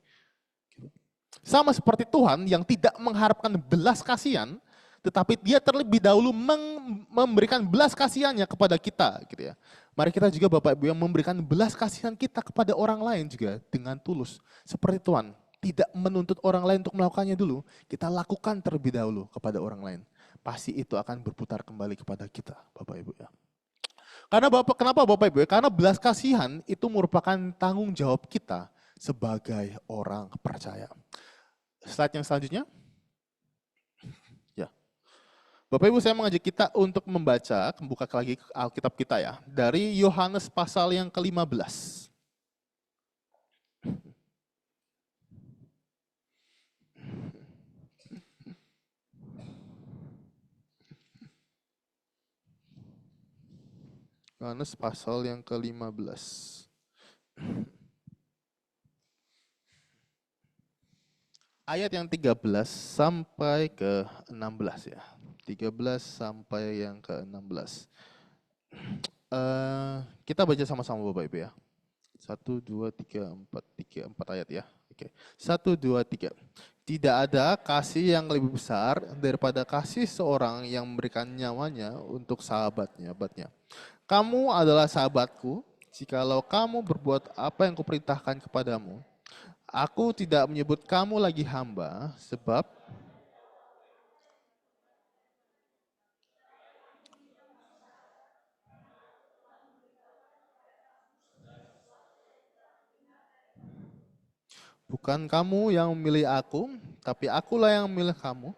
Gitu. Sama seperti Tuhan yang tidak mengharapkan belas kasihan, tetapi dia terlebih dahulu memberikan belas kasihannya kepada kita. Gitu ya. Mari kita juga Bapak Ibu yang memberikan belas kasihan kita kepada orang lain juga dengan tulus. Seperti Tuhan tidak menuntut orang lain untuk melakukannya dulu, kita lakukan terlebih dahulu kepada orang lain. Pasti itu akan berputar kembali kepada kita Bapak Ibu ya. Kenapa Bapak Ibu? Karena belas kasihan itu merupakan tanggung jawab kita sebagai orang percaya. Slide yang selanjutnya. Ya. Bapak Ibu, saya mengajak kita untuk membaca, buka lagi Alkitab kita ya, dari Yohanes pasal yang ke-15. Yohanes pasal yang ke-15. Ayat yang 13 sampai ke 16 ya. 13 sampai yang ke 16. Kita baca sama-sama Bapak Ibu ya. 1, 2, 3, 4 ayat ya. Oke. 1, 2, 3. Tidak ada kasih yang lebih besar daripada kasih seorang yang memberikan nyawanya untuk sahabatnya. Kamu adalah sahabatku jikalau kamu berbuat apa yang kuperintahkan kepadamu. Aku tidak menyebut kamu lagi hamba, sebab bukan kamu yang memilih aku, tapi akulah yang memilih kamu.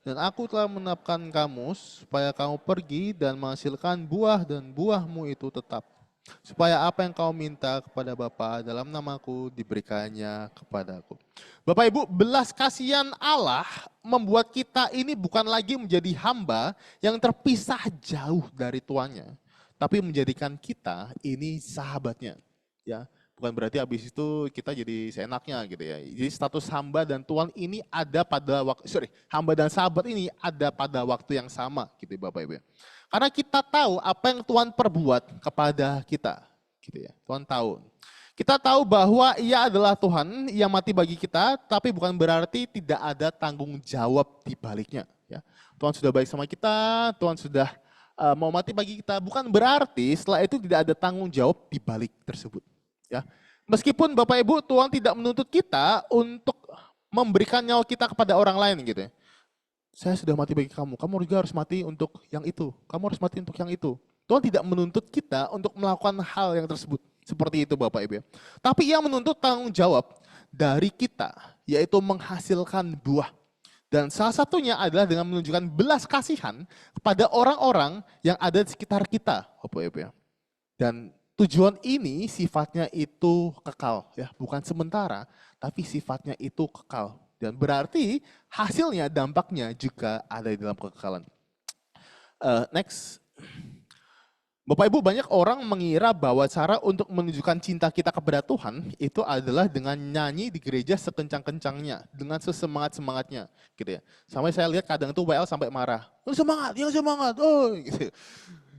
Dan aku telah menetapkan kamu supaya kamu pergi dan menghasilkan buah dan buahmu itu tetap. Supaya apa yang kau minta kepada Bapa dalam namaku diberikannya kepadaku. Bapak Ibu, belas kasihan Allah membuat kita ini bukan lagi menjadi hamba yang terpisah jauh dari tuannya, tapi menjadikan kita ini sahabatnya. Ya, bukan berarti habis itu kita jadi seenaknya gitu ya. Jadi status hamba dan tuan ini ada pada hamba dan sahabat ini ada pada waktu yang sama gitu Bapak Ibu. Karena kita tahu apa yang Tuhan perbuat kepada kita, gitu ya. Tuhan tahu. Kita tahu bahwa Ia adalah Tuhan yang mati bagi kita, tapi bukan berarti tidak ada tanggung jawab di baliknya. Ya. Tuhan sudah baik sama kita, Tuhan sudah mau mati bagi kita, bukan berarti setelah itu tidak ada tanggung jawab di balik tersebut. Ya. Meskipun Bapak Ibu, Tuhan tidak menuntut kita untuk memberikan nyawa kita kepada orang lain gitu ya. Saya sudah mati bagi kamu, kamu juga harus mati untuk yang itu. Kamu harus mati untuk yang itu. Tuhan tidak menuntut kita untuk melakukan hal yang tersebut. Seperti itu Bapak Ibu. Tapi Ia menuntut tanggung jawab dari kita, yaitu menghasilkan buah. Dan salah satunya adalah dengan menunjukkan belas kasihan kepada orang-orang yang ada di sekitar kita, Bapak Ibu. Dan tujuan ini sifatnya itu kekal, ya, bukan sementara, tapi sifatnya itu kekal. Dan berarti hasilnya, dampaknya juga ada di dalam kekekalan. Next. Bapak Ibu, banyak orang mengira bahwa cara untuk menunjukkan cinta kita kepada Tuhan itu adalah dengan nyanyi di gereja sekencang-kencangnya, dengan sesemangat-semangatnya. Gitu ya. Sampai saya lihat kadang itu WL sampai marah. Yang semangat, oh gitu.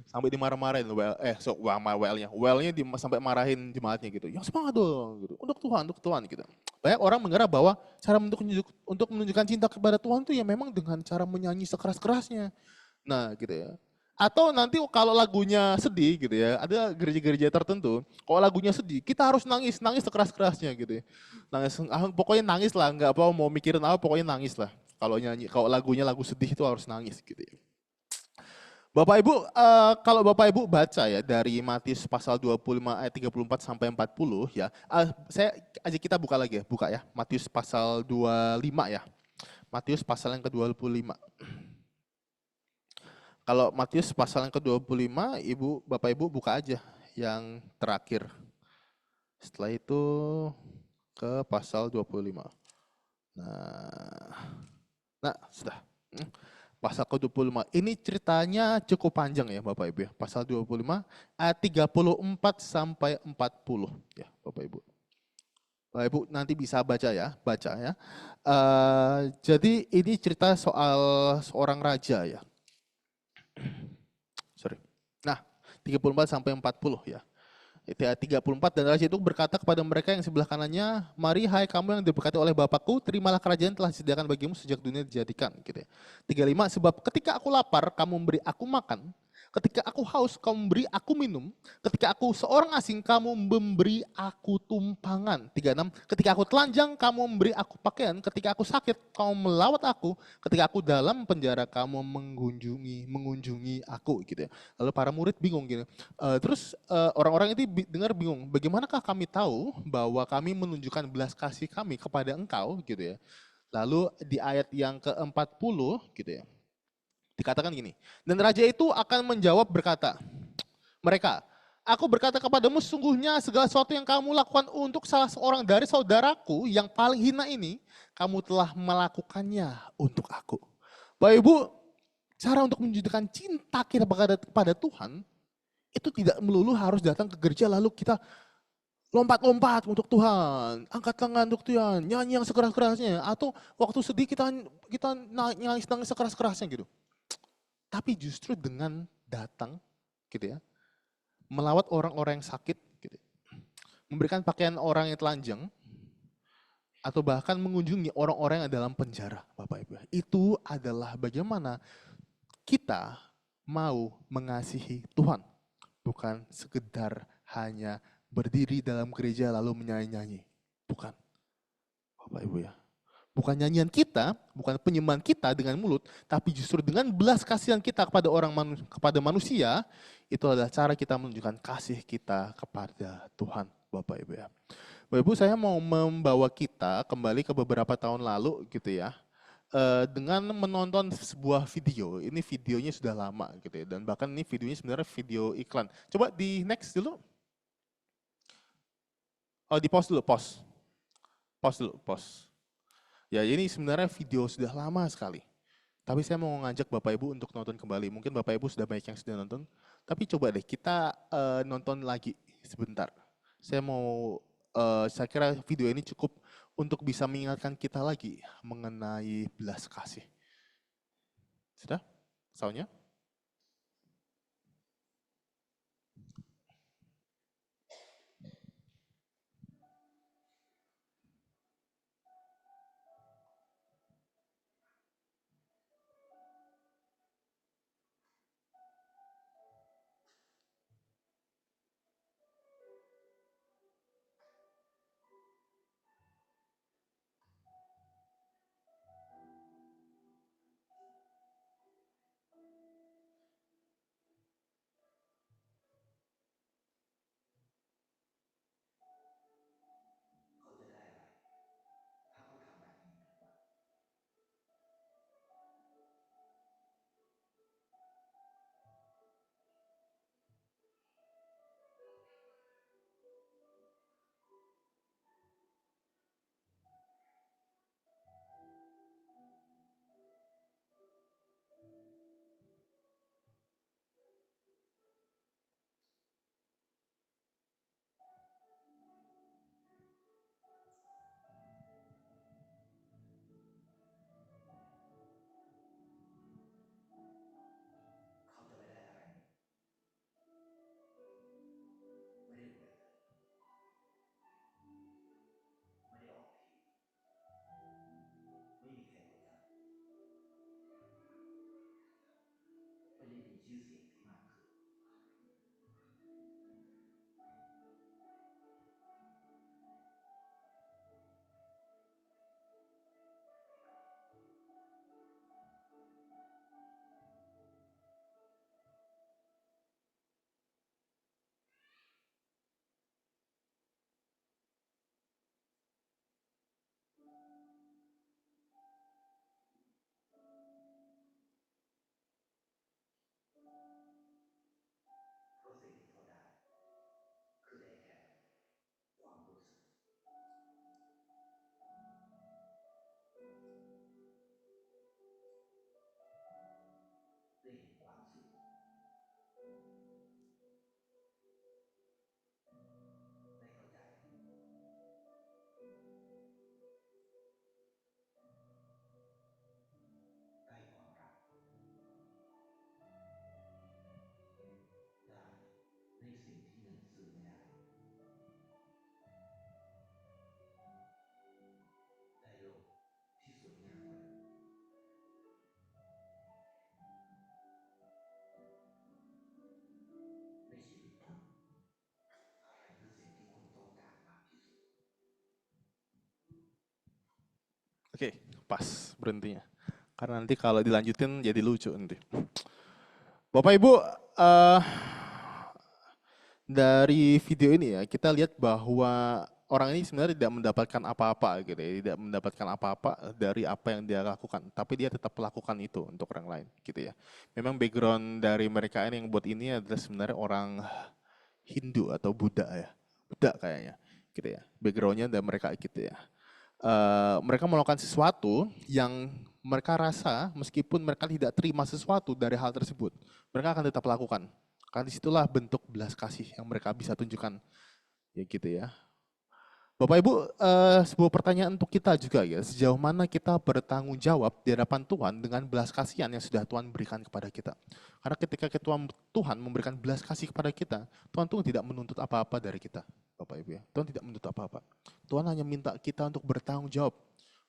Sampai dimarah-marahin WL-nya. WL-nya sampai marahin jemaatnya gitu. Yang semangat dong, gitu. Untuk Tuhan gitu. Banyak orang mengira bahwa cara untuk menunjukkan cinta kepada Tuhan itu ya memang dengan cara menyanyi sekeras-kerasnya. Nah gitu ya. Atau nanti kalau lagunya sedih gitu ya, ada gereja-gereja tertentu, kalau lagunya sedih, kita harus nangis, nangis sekeras-kerasnya gitu ya. Nangis, pokoknya nangis lah, nggak apa mau mikirin apa, pokoknya nangis lah. Kalau nyanyi, kalau lagunya lagu sedih itu harus nangis gitu ya. Bapak Ibu, kalau Bapak Ibu baca ya dari Matius pasal 25 ayat 34 sampai 40 ya. Kita buka lagi ya, buka ya. Matius pasal 25 ya. Matius pasal yang ke-25. Kalau Matius pasal yang ke-25, Bapak Ibu buka aja yang terakhir. Setelah itu ke pasal 25. Nah, sudah. Pasal ke-25. Ini ceritanya cukup panjang ya Bapak Ibu ya. Pasal 25 ayat 34 sampai 40 ya Bapak Ibu. Bapak Ibu nanti bisa baca ya. Jadi ini cerita soal seorang raja ya. Sorry. Nah, 34 sampai 40 ya. Ayat 34, dan raja itu berkata kepada mereka yang sebelah kanannya, mari hai kamu yang diberkati oleh Bapakku, terimalah kerajaan telah disediakan bagimu sejak dunia dijadikan. Gitu ya. 35, sebab ketika aku lapar, kamu memberi aku makan. Ketika aku haus, kamu memberi aku minum. Ketika aku seorang asing, kamu memberi aku tumpangan. 36, ketika aku telanjang, kamu memberi aku pakaian. Ketika aku sakit, kamu melawat aku. Ketika aku dalam penjara, kamu mengunjungi aku. Gitu ya. Lalu para murid bingung gitu. Terus orang-orang itu dengar bingung, bagaimanakah kami tahu bahwa kami menunjukkan belas kasih kami kepada engkau gitu ya. Lalu di ayat yang ke-40 gitu ya, dikatakan gini, dan raja itu akan menjawab berkata, mereka, aku berkata kepadamu sungguhnya segala sesuatu yang kamu lakukan untuk salah seorang dari saudaraku yang paling hina ini, kamu telah melakukannya untuk aku. Bapak Ibu, cara untuk menunjukkan cinta kita kepada Tuhan, itu tidak melulu harus datang ke gereja lalu kita lompat-lompat untuk Tuhan, angkat tangan untuk Tuhan, nyanyi yang sekeras-kerasnya, atau waktu sedih kita nangis sekeras-kerasnya gitu. Tapi justru dengan datang gitu ya, melawat orang-orang yang sakit gitu, memberikan pakaian orang yang telanjang, atau bahkan mengunjungi orang-orang yang dalam penjara, Bapak Ibu. Itu adalah bagaimana kita mau mengasihi Tuhan. Bukan sekedar hanya berdiri dalam gereja lalu menyanyi-nyanyi. Bukan. Bapak Ibu ya. Bukan nyanyian kita, bukan penyembahan kita dengan mulut, tapi justru dengan belas kasihan kita kepada manusia, itu adalah cara kita menunjukkan kasih kita kepada Tuhan, Bapak Ibu ya. Bapak Ibu, saya mau membawa kita kembali ke beberapa tahun lalu gitu ya. Dengan menonton sebuah video, ini videonya sudah lama gitu ya, dan bahkan ini videonya sebenarnya video iklan. Coba di next dulu. Oh, di pause dulu, pause dulu. Ya, ini sebenarnya video sudah lama sekali. Tapi saya mau ngajak Bapak Ibu untuk nonton kembali. Mungkin Bapak Ibu sudah banyak yang sudah nonton. Tapi coba deh kita nonton lagi sebentar. Saya kira video ini cukup untuk bisa mengingatkan kita lagi mengenai belas kasih. Sudah? Soundnya? Oke, pas berhentinya. Karena nanti kalau dilanjutin jadi lucu nanti. Bapak Ibu, eh, dari video ini ya kita lihat bahwa orang ini sebenarnya tidak mendapatkan apa-apa gitu ya, tidak mendapatkan apa-apa dari apa yang dia lakukan, tapi dia tetap melakukan itu untuk orang lain gitu ya. Memang background dari mereka ini yang buat ini adalah sebenarnya orang Hindu atau Buddha ya, Buddha kayaknya gitu ya. Backgroundnya dan mereka gitu ya. Mereka melakukan sesuatu yang mereka rasa meskipun mereka tidak terima sesuatu dari hal tersebut, mereka akan tetap lakukan. Karena disitulah bentuk belas kasih yang mereka bisa tunjukkan, ya gitu ya. Bapak Ibu, sebuah pertanyaan untuk kita juga ya, sejauh mana kita bertanggung jawab di hadapan Tuhan dengan belas kasihan yang sudah Tuhan berikan kepada kita. Karena ketika Tuhan memberikan belas kasih kepada kita, Tuhan tuh tidak menuntut apa-apa dari kita, Bapak Ibu ya. Tuhan tidak menuntut apa-apa. Tuhan hanya minta kita untuk bertanggung jawab,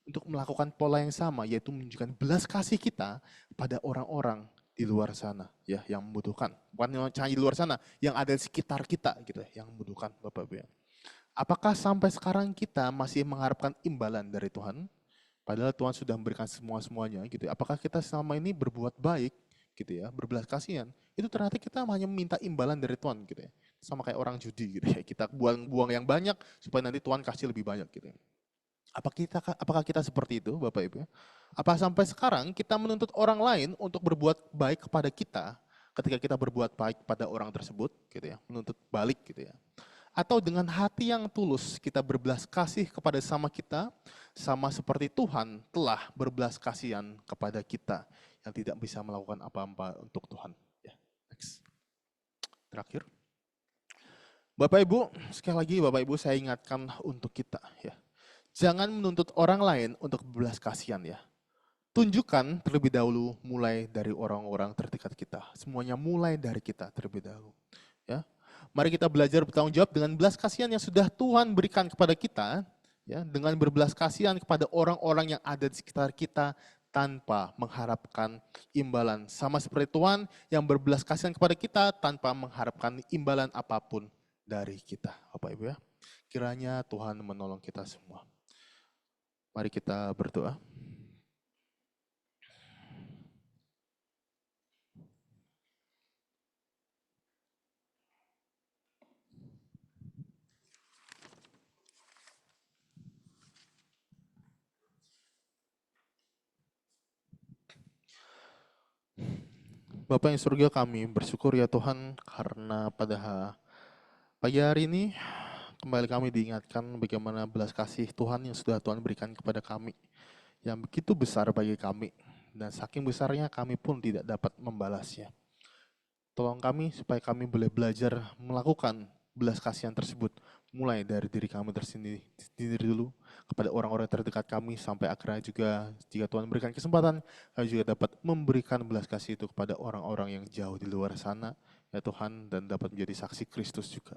untuk melakukan pola yang sama, yaitu menunjukkan belas kasih kita pada orang-orang di luar sana, ya, yang membutuhkan. Bukan hanya di luar sana, yang ada di sekitar kita, gitu, yang membutuhkan, Bapak Ibu ya. Apakah sampai sekarang kita masih mengharapkan imbalan dari Tuhan? Padahal Tuhan sudah memberikan semua-semuanya gitu ya. Apakah kita selama ini berbuat baik gitu ya, berbelas kasihan? Itu ternyata kita hanya meminta imbalan dari Tuhan gitu ya. Sama kayak orang judi gitu ya. Kita buang-buang yang banyak supaya nanti Tuhan kasih lebih banyak gitu ya. Apakah kita seperti itu Bapak Ibu? Apa sampai sekarang kita menuntut orang lain untuk berbuat baik kepada kita ketika kita berbuat baik pada orang tersebut gitu ya, menuntut balik gitu ya. Atau dengan hati yang tulus kita berbelas kasih kepada sama kita, sama seperti Tuhan telah berbelas kasihan kepada kita yang tidak bisa melakukan apa-apa untuk Tuhan. Ya, next. Terakhir. Bapak Ibu, sekali lagi Bapak Ibu saya ingatkan untuk kita ya. Jangan menuntut orang lain untuk berbelas kasihan ya. Tunjukkan terlebih dahulu mulai dari orang-orang terdekat kita. Semuanya mulai dari kita terlebih dahulu. Ya. Mari kita belajar bertanggung jawab dengan belas kasihan yang sudah Tuhan berikan kepada kita, ya, dengan berbelas kasihan kepada orang-orang yang ada di sekitar kita tanpa mengharapkan imbalan. Sama seperti Tuhan yang berbelas kasihan kepada kita tanpa mengharapkan imbalan apapun dari kita. Bapak Ibu ya, kiranya Tuhan menolong kita semua. Mari kita berdoa. Bapa yang surga, kami bersyukur ya Tuhan karena pada pagi hari ini kembali kami diingatkan bagaimana belas kasih Tuhan yang sudah Tuhan berikan kepada kami yang begitu besar bagi kami dan saking besarnya kami pun tidak dapat membalasnya. Tolong kami supaya kami boleh belajar melakukan belas kasihan tersebut mulai dari diri kami tersendiri dulu kepada orang-orang terdekat kami sampai akhirnya juga jika Tuhan berikan kesempatan kami juga dapat memberikan belas kasih itu kepada orang-orang yang jauh di luar sana ya Tuhan dan dapat menjadi saksi Kristus juga.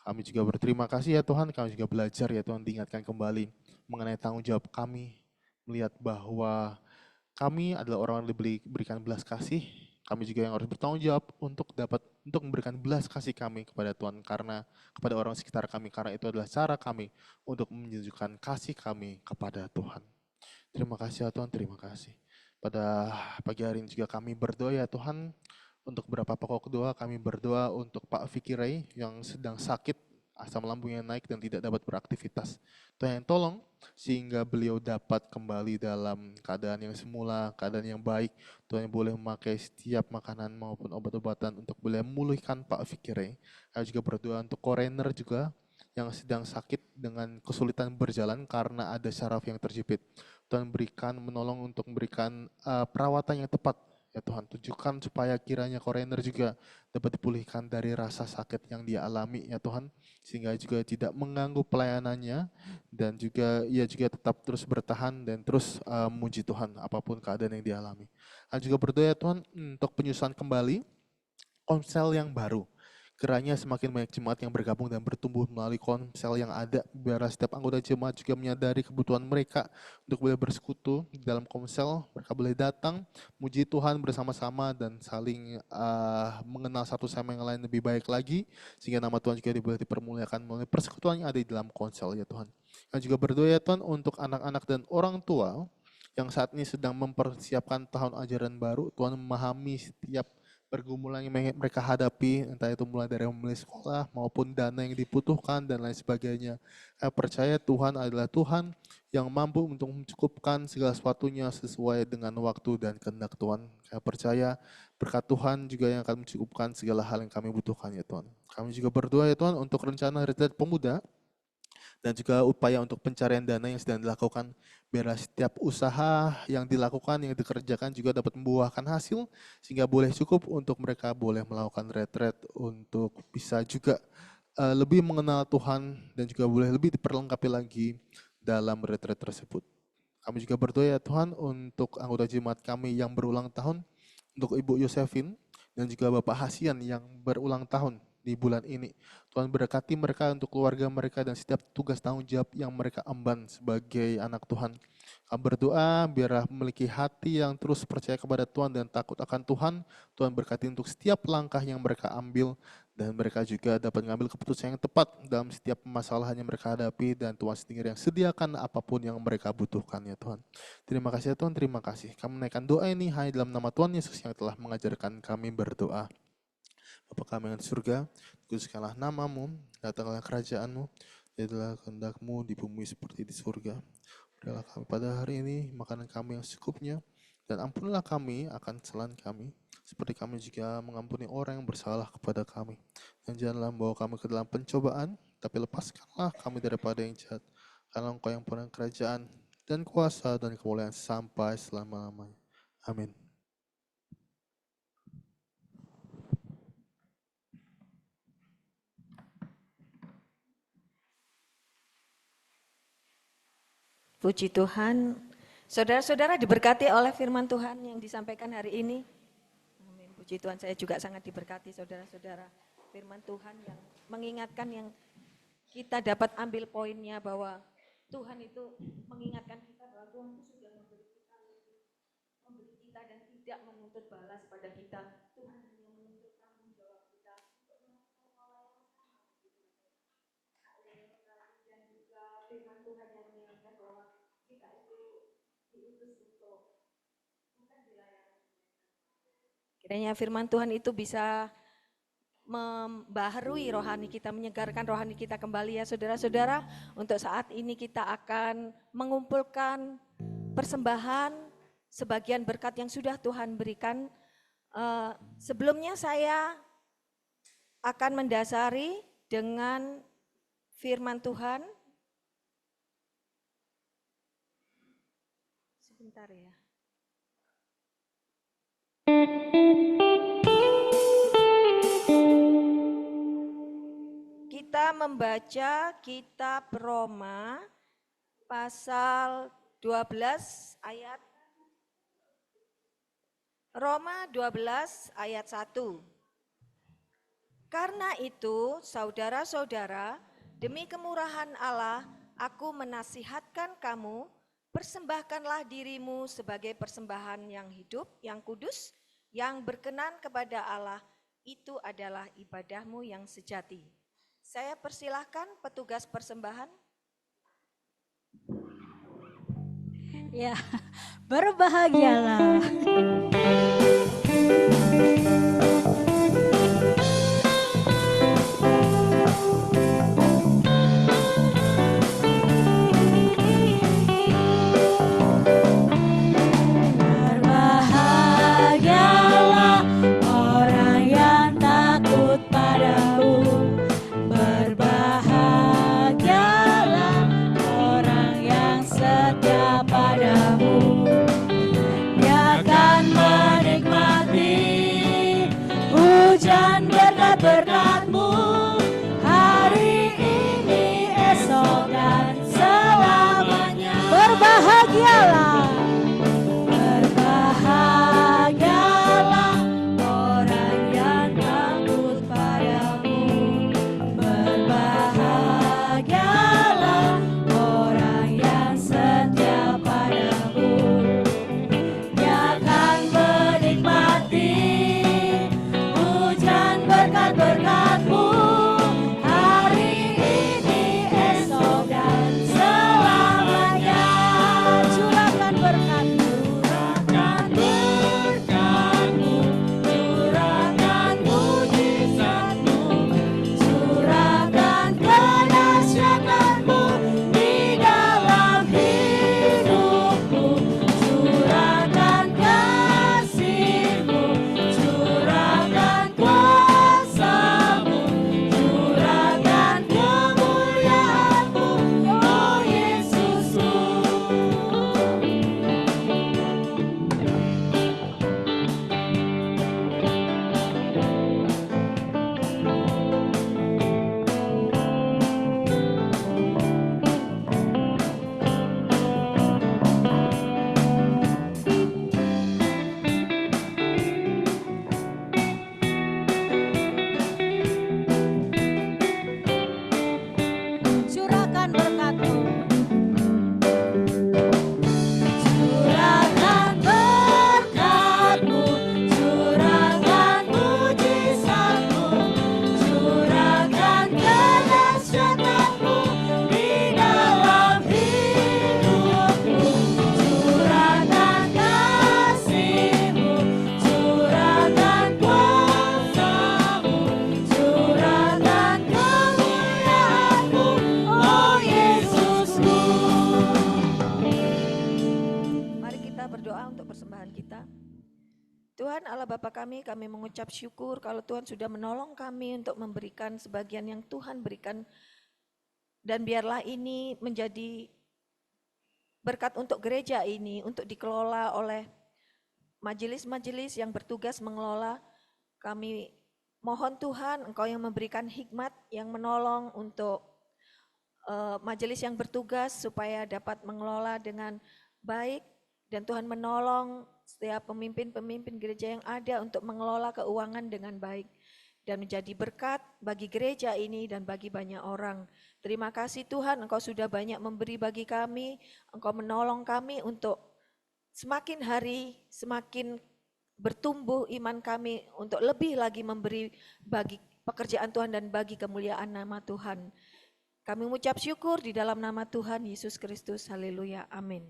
Kami juga berterima kasih ya Tuhan, kami juga belajar ya Tuhan diingatkan kembali mengenai tanggung jawab kami melihat bahwa kami adalah orang yang diberikan belas kasih. Kami juga yang harus bertanggung jawab untuk memberikan belas kasih kami kepada Tuhan karena kepada orang sekitar kami karena itu adalah cara kami untuk menunjukkan kasih kami kepada Tuhan. Terima kasih ya Tuhan, terima kasih. Pada pagi hari ini juga kami berdoa ya Tuhan untuk beberapa pokok doa. Kami berdoa untuk Pak Vicky Ray yang sedang sakit, asam lambungnya naik dan tidak dapat beraktivitas. Tuhan yang tolong sehingga beliau dapat kembali dalam keadaan yang semula, keadaan yang baik. Tuhan yang boleh memakai setiap makanan maupun obat-obatan untuk boleh memulihkan Pak Vicky Ray. Kami juga berdoa untuk Korener juga yang sedang sakit dengan kesulitan berjalan karena ada syaraf yang terjepit. Tuhan menolong untuk memberikan perawatan yang tepat. Ya Tuhan, tunjukkan supaya kiranya Korener juga dapat dipulihkan dari rasa sakit yang dia alami ya Tuhan. Sehingga juga tidak mengganggu pelayanannya dan juga ia juga tetap terus bertahan dan terus memuji Tuhan apapun keadaan yang dia alami. Kami juga berdoa ya Tuhan untuk penyusunan kembali konsel yang baru. Kiranya semakin banyak jemaat yang bergabung dan bertumbuh melalui konsel yang ada. Biarlah setiap anggota jemaat juga menyadari kebutuhan mereka untuk boleh bersekutu di dalam konsel. Mereka boleh datang, muji Tuhan bersama-sama dan saling mengenal satu sama yang lain lebih baik lagi. Sehingga nama Tuhan juga boleh dipermuliakan melalui persekutuan yang ada di dalam konsel ya Tuhan. Kami juga berdoa ya Tuhan untuk anak-anak dan orang tua yang saat ini sedang mempersiapkan tahun ajaran baru. Tuhan memahami setiap pergumulan yang mereka hadapi, entah itu mulai dari memilih sekolah maupun dana yang dibutuhkan dan lain sebagainya. Saya percaya Tuhan adalah Tuhan yang mampu untuk mencukupkan segala sesuatunya sesuai dengan waktu dan kehendak Tuhan. Saya percaya berkat Tuhan juga yang akan mencukupkan segala hal yang kami butuhkan ya Tuhan. Kami juga berdoa ya Tuhan untuk rencana retret pemuda dan juga upaya untuk pencarian dana yang sedang dilakukan. Biarlah setiap usaha yang dilakukan, yang dikerjakan juga dapat membuahkan hasil, sehingga boleh cukup untuk mereka boleh melakukan retret untuk bisa juga lebih mengenal Tuhan dan juga boleh lebih diperlengkapi lagi dalam retret tersebut. Kami juga berdoa ya Tuhan untuk anggota jemaat kami yang berulang tahun, untuk Ibu Yosefin dan juga Bapak Hasian yang berulang tahun di bulan ini. Tuhan berkati mereka untuk keluarga mereka dan setiap tugas tanggung jawab yang mereka emban sebagai anak Tuhan. Kami berdoa biarlah memiliki hati yang terus percaya kepada Tuhan dan takut akan Tuhan. Tuhan berkati untuk setiap langkah yang mereka ambil dan mereka juga dapat mengambil keputusan yang tepat dalam setiap masalah yang mereka hadapi dan Tuhan sendiri yang sediakan apapun yang mereka butuhkan ya Tuhan. Terima kasih ya Tuhan, terima kasih. Kami menaikkan doa ini hanya dalam nama Tuhan Yesus yang telah mengajarkan kami berdoa. Bapa kami yang di surga, kuduskanlah namamu, datanglah kerajaanmu, jadilah kehendakmu di bumi seperti di surga. Berilah kami pada hari ini makanan kami yang secukupnya, dan ampunilah kami akan kesalahan kami, seperti kami juga mengampuni orang yang bersalah kepada kami. Dan janganlah membawa kami ke dalam pencobaan, tapi lepaskanlah kami daripada yang jahat, karena Engkau yang punya kerajaan, dan kuasa, dan kemuliaan sampai selama-lamanya. Amin. Puji Tuhan, saudara-saudara diberkati oleh firman Tuhan yang disampaikan hari ini. Amin. Puji Tuhan, saya juga sangat diberkati saudara-saudara. Firman Tuhan yang mengingatkan yang kita dapat ambil poinnya bahwa Tuhan itu mengingatkan kita bahwa Tuhan itu sudah memberi kita dan tidak menuntut balas pada kita. Tuhan hanya menuntut tanggung jawab kita untuk melakukan hal yang sama. Dan juga firman Tuhan yang mengingatkan bahwa kita itu diutus untuk bukan dilayani. Kiranya firman Tuhan itu bisa membaharui rohani kita, menyegarkan rohani kita kembali ya saudara-saudara. Untuk saat ini kita akan mengumpulkan persembahan, sebagian berkat yang sudah Tuhan berikan. Sebelumnya saya akan mendasari dengan firman Tuhan. Sebentar ya. Kita membaca kitab Roma pasal 12 ayat Roma 12 ayat 1. Karena itu, saudara-saudara, demi kemurahan Allah, aku menasihatkan kamu, persembahkanlah dirimu sebagai persembahan yang hidup, yang kudus, yang berkenan kepada Allah, itu adalah ibadahmu yang sejati. Saya persilahkan petugas persembahan. Ya, berbahagialah. Berbahagialah orang yang takut padamu. Berbahagialah orang yang setia padamu. Dia akan menikmati Tuhan Allah Bapa kami mengucap syukur kalau Tuhan sudah menolong kami untuk memberikan sebagian yang Tuhan berikan, dan biarlah ini menjadi berkat untuk gereja ini, untuk dikelola oleh majelis-majelis yang bertugas mengelola. Kami mohon Tuhan, Engkau yang memberikan hikmat, yang menolong untuk majelis yang bertugas supaya dapat mengelola dengan baik, dan Tuhan menolong setiap pemimpin-pemimpin gereja yang ada untuk mengelola keuangan dengan baik dan menjadi berkat bagi gereja ini dan bagi banyak orang. Terima kasih Tuhan, Engkau sudah banyak memberi bagi kami, Engkau menolong kami untuk semakin hari semakin bertumbuh iman kami untuk lebih lagi memberi bagi pekerjaan Tuhan dan bagi kemuliaan nama Tuhan. Kami mengucap syukur di dalam nama Tuhan Yesus Kristus. Haleluya. Amin.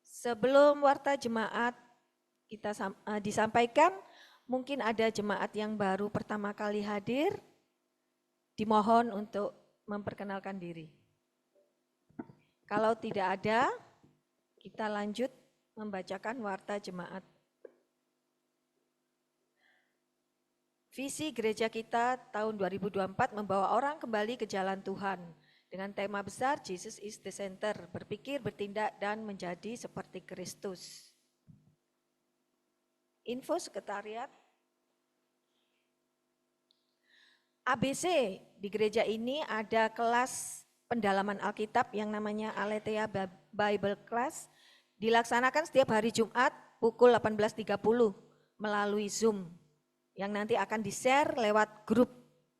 Sebelum warta jemaat kita disampaikan, mungkin ada jemaat yang baru pertama kali hadir, dimohon untuk memperkenalkan diri. Kalau tidak ada, kita lanjut membacakan warta jemaat. Visi gereja kita tahun 2024 membawa orang kembali ke jalan Tuhan. Dengan tema besar, Jesus is the center, berpikir, bertindak, dan menjadi seperti Kristus. Info sekretariat. ABC di gereja ini ada kelas pendalaman Alkitab yang namanya Aletheia Bible Class, dilaksanakan setiap hari Jumat pukul 18.30 melalui Zoom, yang nanti akan di-share lewat grup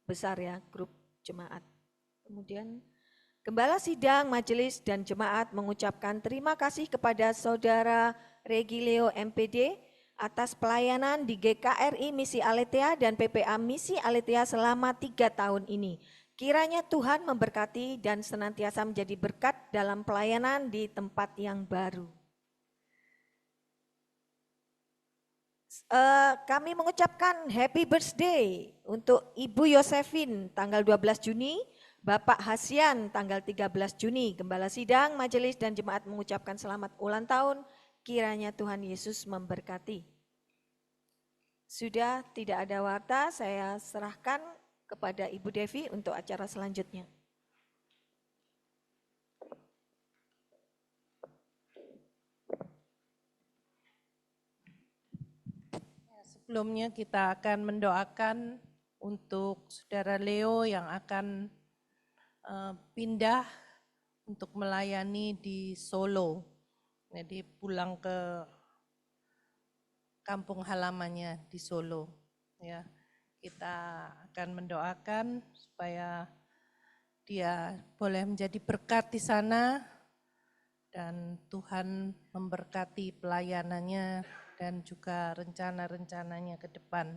besar ya, grup jemaat. Kemudian Gembala Sidang, Majelis, dan Jemaat mengucapkan terima kasih kepada Saudara Regileo MPD atas pelayanan di GKRI Misi Aletheia dan PPA Misi Aletheia selama 3 tahun ini. Kiranya Tuhan memberkati dan senantiasa menjadi berkat dalam pelayanan di tempat yang baru. Kami mengucapkan happy birthday untuk Ibu Yosefin tanggal 12 Juni, Bapak Hasian tanggal 13 Juni. Gembala Sidang, Majelis, dan Jemaat mengucapkan selamat ulang tahun. Kiranya Tuhan Yesus memberkati. Sudah tidak ada warta, saya serahkan kepada Ibu Devi untuk acara selanjutnya. Sebelumnya kita akan mendoakan untuk Saudara Leo yang akan pindah untuk melayani di Solo. Jadi pulang ke kampung halamannya di Solo. Ya, kita akan mendoakan supaya dia boleh menjadi berkat di sana dan Tuhan memberkati pelayanannya dan juga rencana-rencananya ke depan.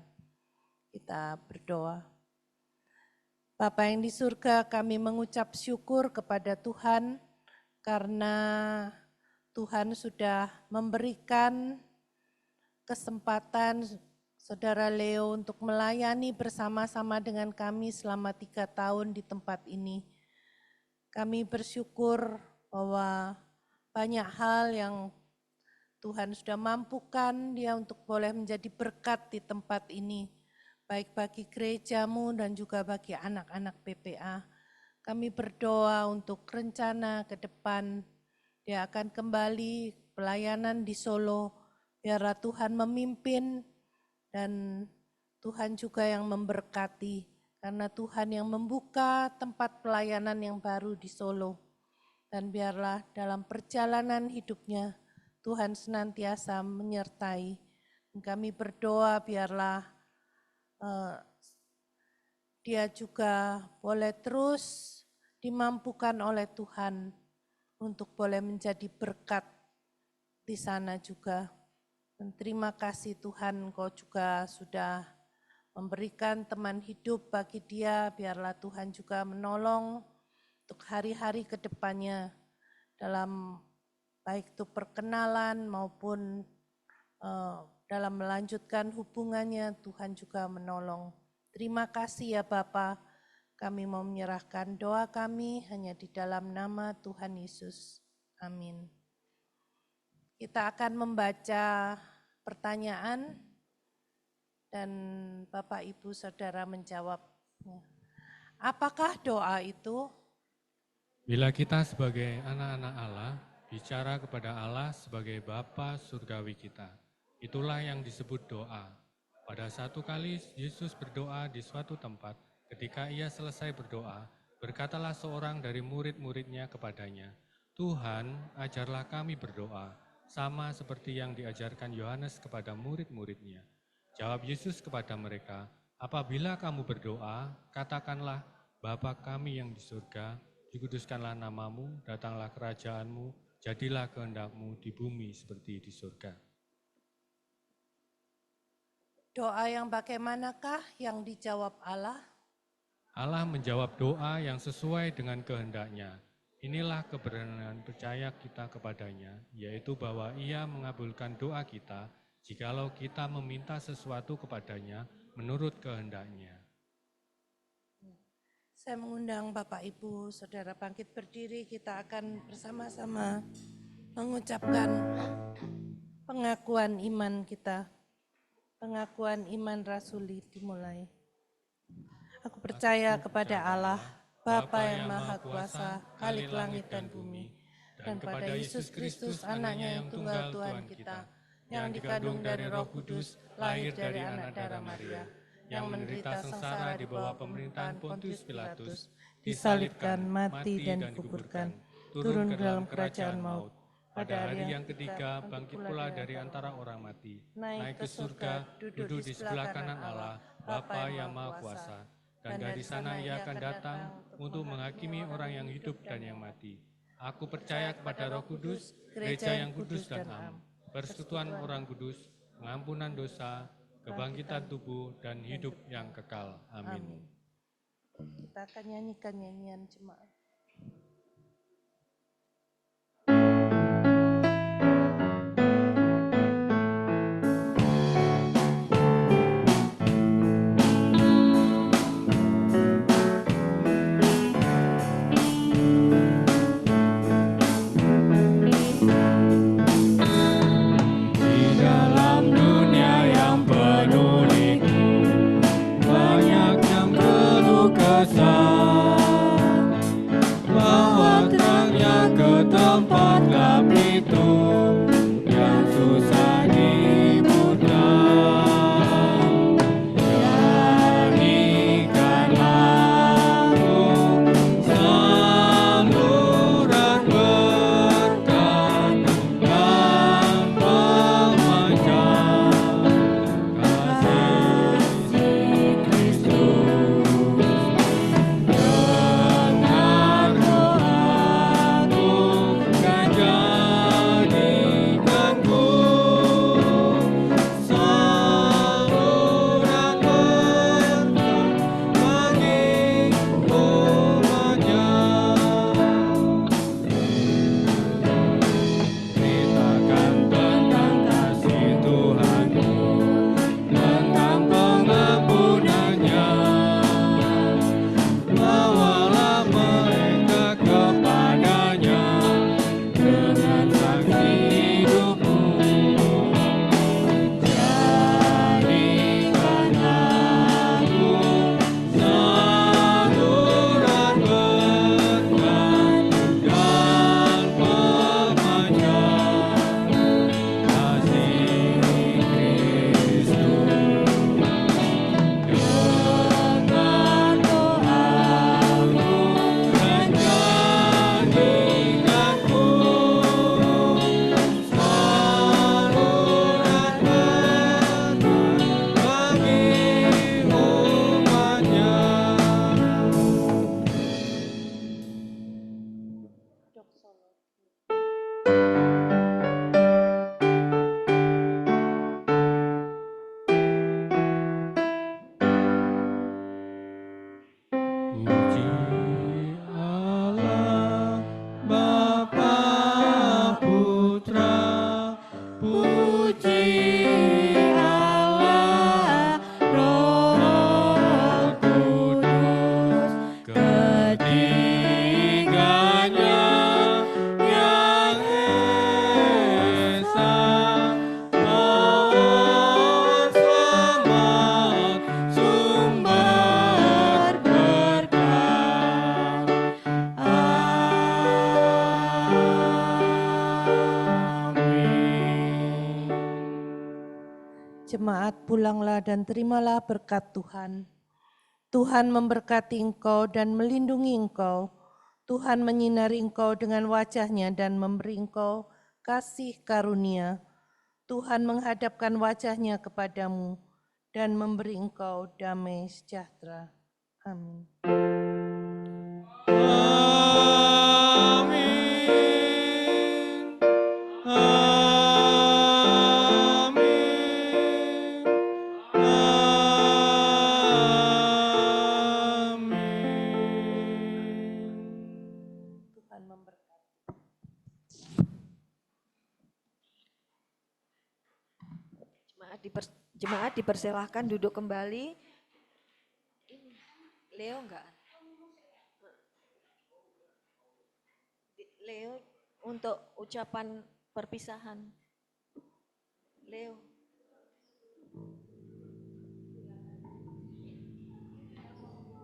Kita berdoa. Bapa yang di surga, kami mengucap syukur kepada Tuhan karena Tuhan sudah memberikan kesempatan Saudara Leo untuk melayani bersama-sama dengan kami selama 3 tahun di tempat ini. Kami bersyukur bahwa banyak hal yang Tuhan sudah mampukan dia untuk boleh menjadi berkat di tempat ini, baik bagi gerejamu dan juga bagi anak-anak PPA. Kami berdoa untuk rencana ke depan, dia akan kembali pelayanan di Solo, biarlah Tuhan memimpin dan Tuhan juga yang memberkati, karena Tuhan yang membuka tempat pelayanan yang baru di Solo. Dan biarlah dalam perjalanan hidupnya, Tuhan senantiasa menyertai. Dan kami berdoa biarlah dia juga boleh terus dimampukan oleh Tuhan untuk boleh menjadi berkat di sana juga. Dan terima kasih Tuhan, Engkau juga sudah memberikan teman hidup bagi dia, biarlah Tuhan juga menolong untuk hari-hari ke depannya dalam baik itu perkenalan maupun dalam melanjutkan hubungannya, Tuhan juga menolong. Terima kasih ya Bapa, kami mau menyerahkan doa kami hanya di dalam nama Tuhan Yesus. Amin. Kita akan membaca pertanyaan dan Bapak Ibu Saudara menjawabnya. Apakah doa itu? Bila kita sebagai anak-anak Allah bicara kepada Allah sebagai Bapa surgawi kita, itulah yang disebut doa. Pada satu kali Yesus berdoa di suatu tempat, ketika ia selesai berdoa, berkatalah seorang dari murid-muridnya kepadanya, Tuhan, ajarlah kami berdoa, sama seperti yang diajarkan Yohanes kepada murid-muridnya. Jawab Yesus kepada mereka, apabila kamu berdoa, katakanlah, Bapa kami yang di surga, dikuduskanlah namamu, datanglah kerajaanmu, jadilah kehendakmu di bumi seperti di surga. Doa yang bagaimanakah yang dijawab Allah? Allah menjawab doa yang sesuai dengan kehendaknya. Inilah kebenaran percaya kita kepadanya, yaitu bahwa Ia mengabulkan doa kita jikalau kita meminta sesuatu kepadanya menurut kehendaknya. Saya mengundang Bapak Ibu Saudara bangkit berdiri, kita akan bersama-sama mengucapkan pengakuan iman kita. Pengakuan iman rasuli dimulai. Aku percaya kepada Allah, Bapa yang Maha Kuasa, Khalik langit dan bumi, dan kepada Yesus Kristus, anaknya yang tunggal Tuhan kita, yang dikandung dari Roh Kudus, lahir dari anak darah Maria, yang menderita sengsara di bawah pemerintahan Pontius Pilatus, disalibkan, mati dan dikuburkan, turun ke dalam kerajaan maut. Pada hari yang ketiga, bangkit pula dari antara orang mati, naik ke surga, duduk di sebelah kanan Allah, Bapa yang Maha Kuasa, dan dari sana Ia akan datang untuk menghakimi orang yang hidup dan yang mati. Aku percaya kepada Roh Kudus, gereja yang kudus dan am, persekutuan orang kudus, pengampunan dosa, kebangkitan tubuh, dan hidup yang kekal. Amin. Kita akan nyanyikan nyanyian jemaat. jemaat, pulanglah dan terimalah berkat Tuhan. Tuhan memberkati engkau dan melindungi engkau. Tuhan menyinari engkau dengan wajah-Nya dan memberi engkau kasih karunia. Tuhan menghadapkan wajah-Nya kepadamu dan memberi engkau damai sejahtera. Amin. Tuhan memberkati. Jemaat dipersilahkan duduk kembali. Leo enggak? Leo untuk ucapan perpisahan. Leo.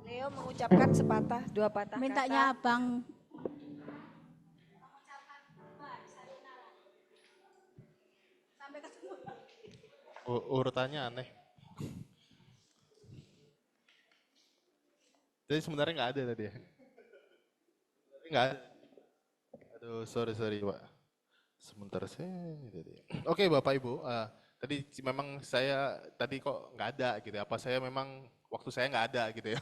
Leo mengucapkan sepatah, dua patah Mintanya kata. Abang Urutannya aneh. Jadi sebenarnya nggak ada tadi ya? Nggak ada. Aduh, sorry Pak. Sebentar saya tadi. Oke Bapak Ibu, tadi memang saya tadi kok nggak ada gitu ya. Apa saya memang waktu saya nggak ada gitu ya.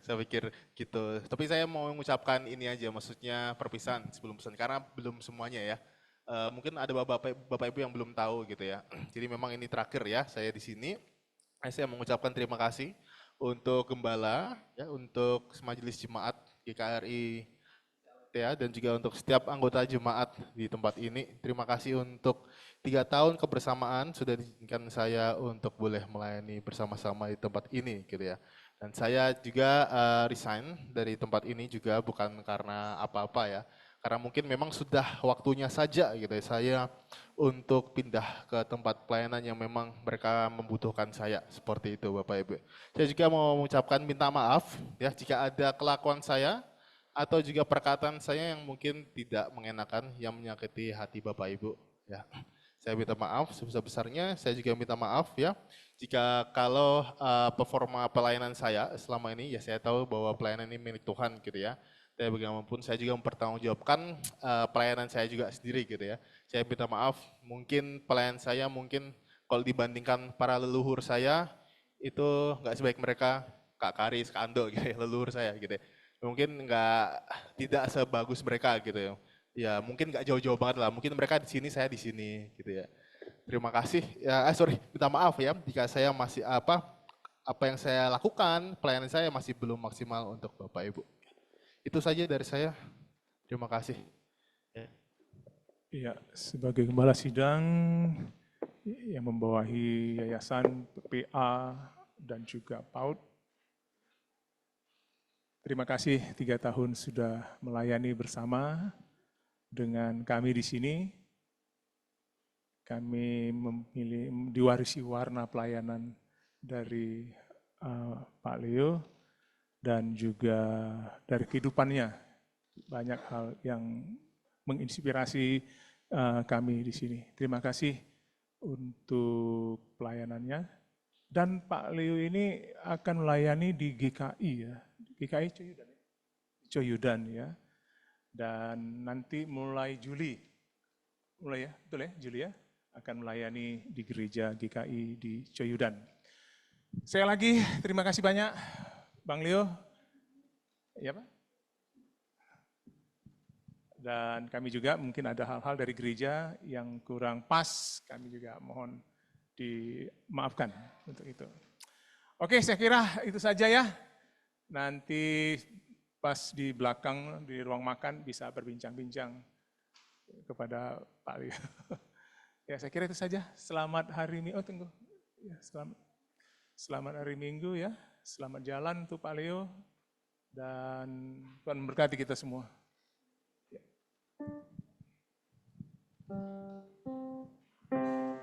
Saya pikir gitu. Tapi saya mau mengucapkan ini aja, maksudnya perpisahan sebelum pesan karena belum semuanya ya. Mungkin ada Bapak Ibu yang belum tahu gitu ya. Jadi memang ini terakhir ya saya di sini. Saya mengucapkan terima kasih untuk Gembala, ya, untuk Majelis Jemaat GKRI ya, dan juga untuk setiap anggota jemaat di tempat ini. Terima kasih untuk 3 tahun kebersamaan sudah diizinkan saya untuk boleh melayani bersama-sama di tempat ini gitu ya. Dan saya juga resign dari tempat ini juga bukan karena apa-apa ya. Karena mungkin memang sudah waktunya saja gitu ya, saya untuk pindah ke tempat pelayanan yang memang mereka membutuhkan saya, seperti itu Bapak Ibu. Saya juga mau mengucapkan minta maaf ya jika ada kelakuan saya atau juga perkataan saya yang mungkin tidak mengenakan, yang menyakiti hati Bapak Ibu ya. Saya minta maaf sebesar-besarnya, saya juga minta maaf ya jika kalau performa pelayanan saya selama ini, ya saya tahu bahwa pelayanan ini milik Tuhan gitu ya. Tapi bagaimanapun saya juga mempertanggungjawabkan pelayanan saya juga sendiri gitu ya. Saya minta maaf, mungkin pelayanan saya mungkin kalau dibandingkan para leluhur saya itu nggak sebaik mereka, Kak Karis, Kak Ando gitu ya, leluhur saya gitu ya. Mungkin tidak sebagus mereka gitu ya. Ya mungkin nggak jauh-jauh banget lah, mungkin mereka di sini, saya di sini gitu ya. Terima kasih, ya minta maaf ya jika saya masih apa yang saya lakukan, pelayanan saya masih belum maksimal untuk Bapak Ibu. Itu saja dari saya. Terima kasih. Iya, sebagai gembala sidang yang membawahi Yayasan PA dan juga PAUD, terima kasih 3 tahun sudah melayani bersama dengan kami di sini. Kami diwarisi warna pelayanan dari Pak Leo dan juga dari kehidupannya. Banyak hal yang menginspirasi kami di sini. Terima kasih untuk pelayanannya. Dan Pak Leo ini akan melayani di GKI ya, GKI Coyudan ya. Dan nanti mulai Juli, mulai ya, betul ya, Juli ya, akan melayani di gereja GKI di Coyudan. Saya lagi terima kasih banyak Bang Leo. Ya Pak. Dan kami juga mungkin ada hal-hal dari gereja yang kurang pas, kami juga mohon dimaafkan untuk itu. Oke, saya kira itu saja ya. Nanti pas di belakang, di ruang makan bisa berbincang-bincang kepada Pak Leo. Ya, saya kira itu saja. Selamat hari Minggu. Oh, tunggu. Ya, selamat hari Minggu ya. Selamat jalan untuk Pak Leo. Dan Tuhan memberkati kita semua.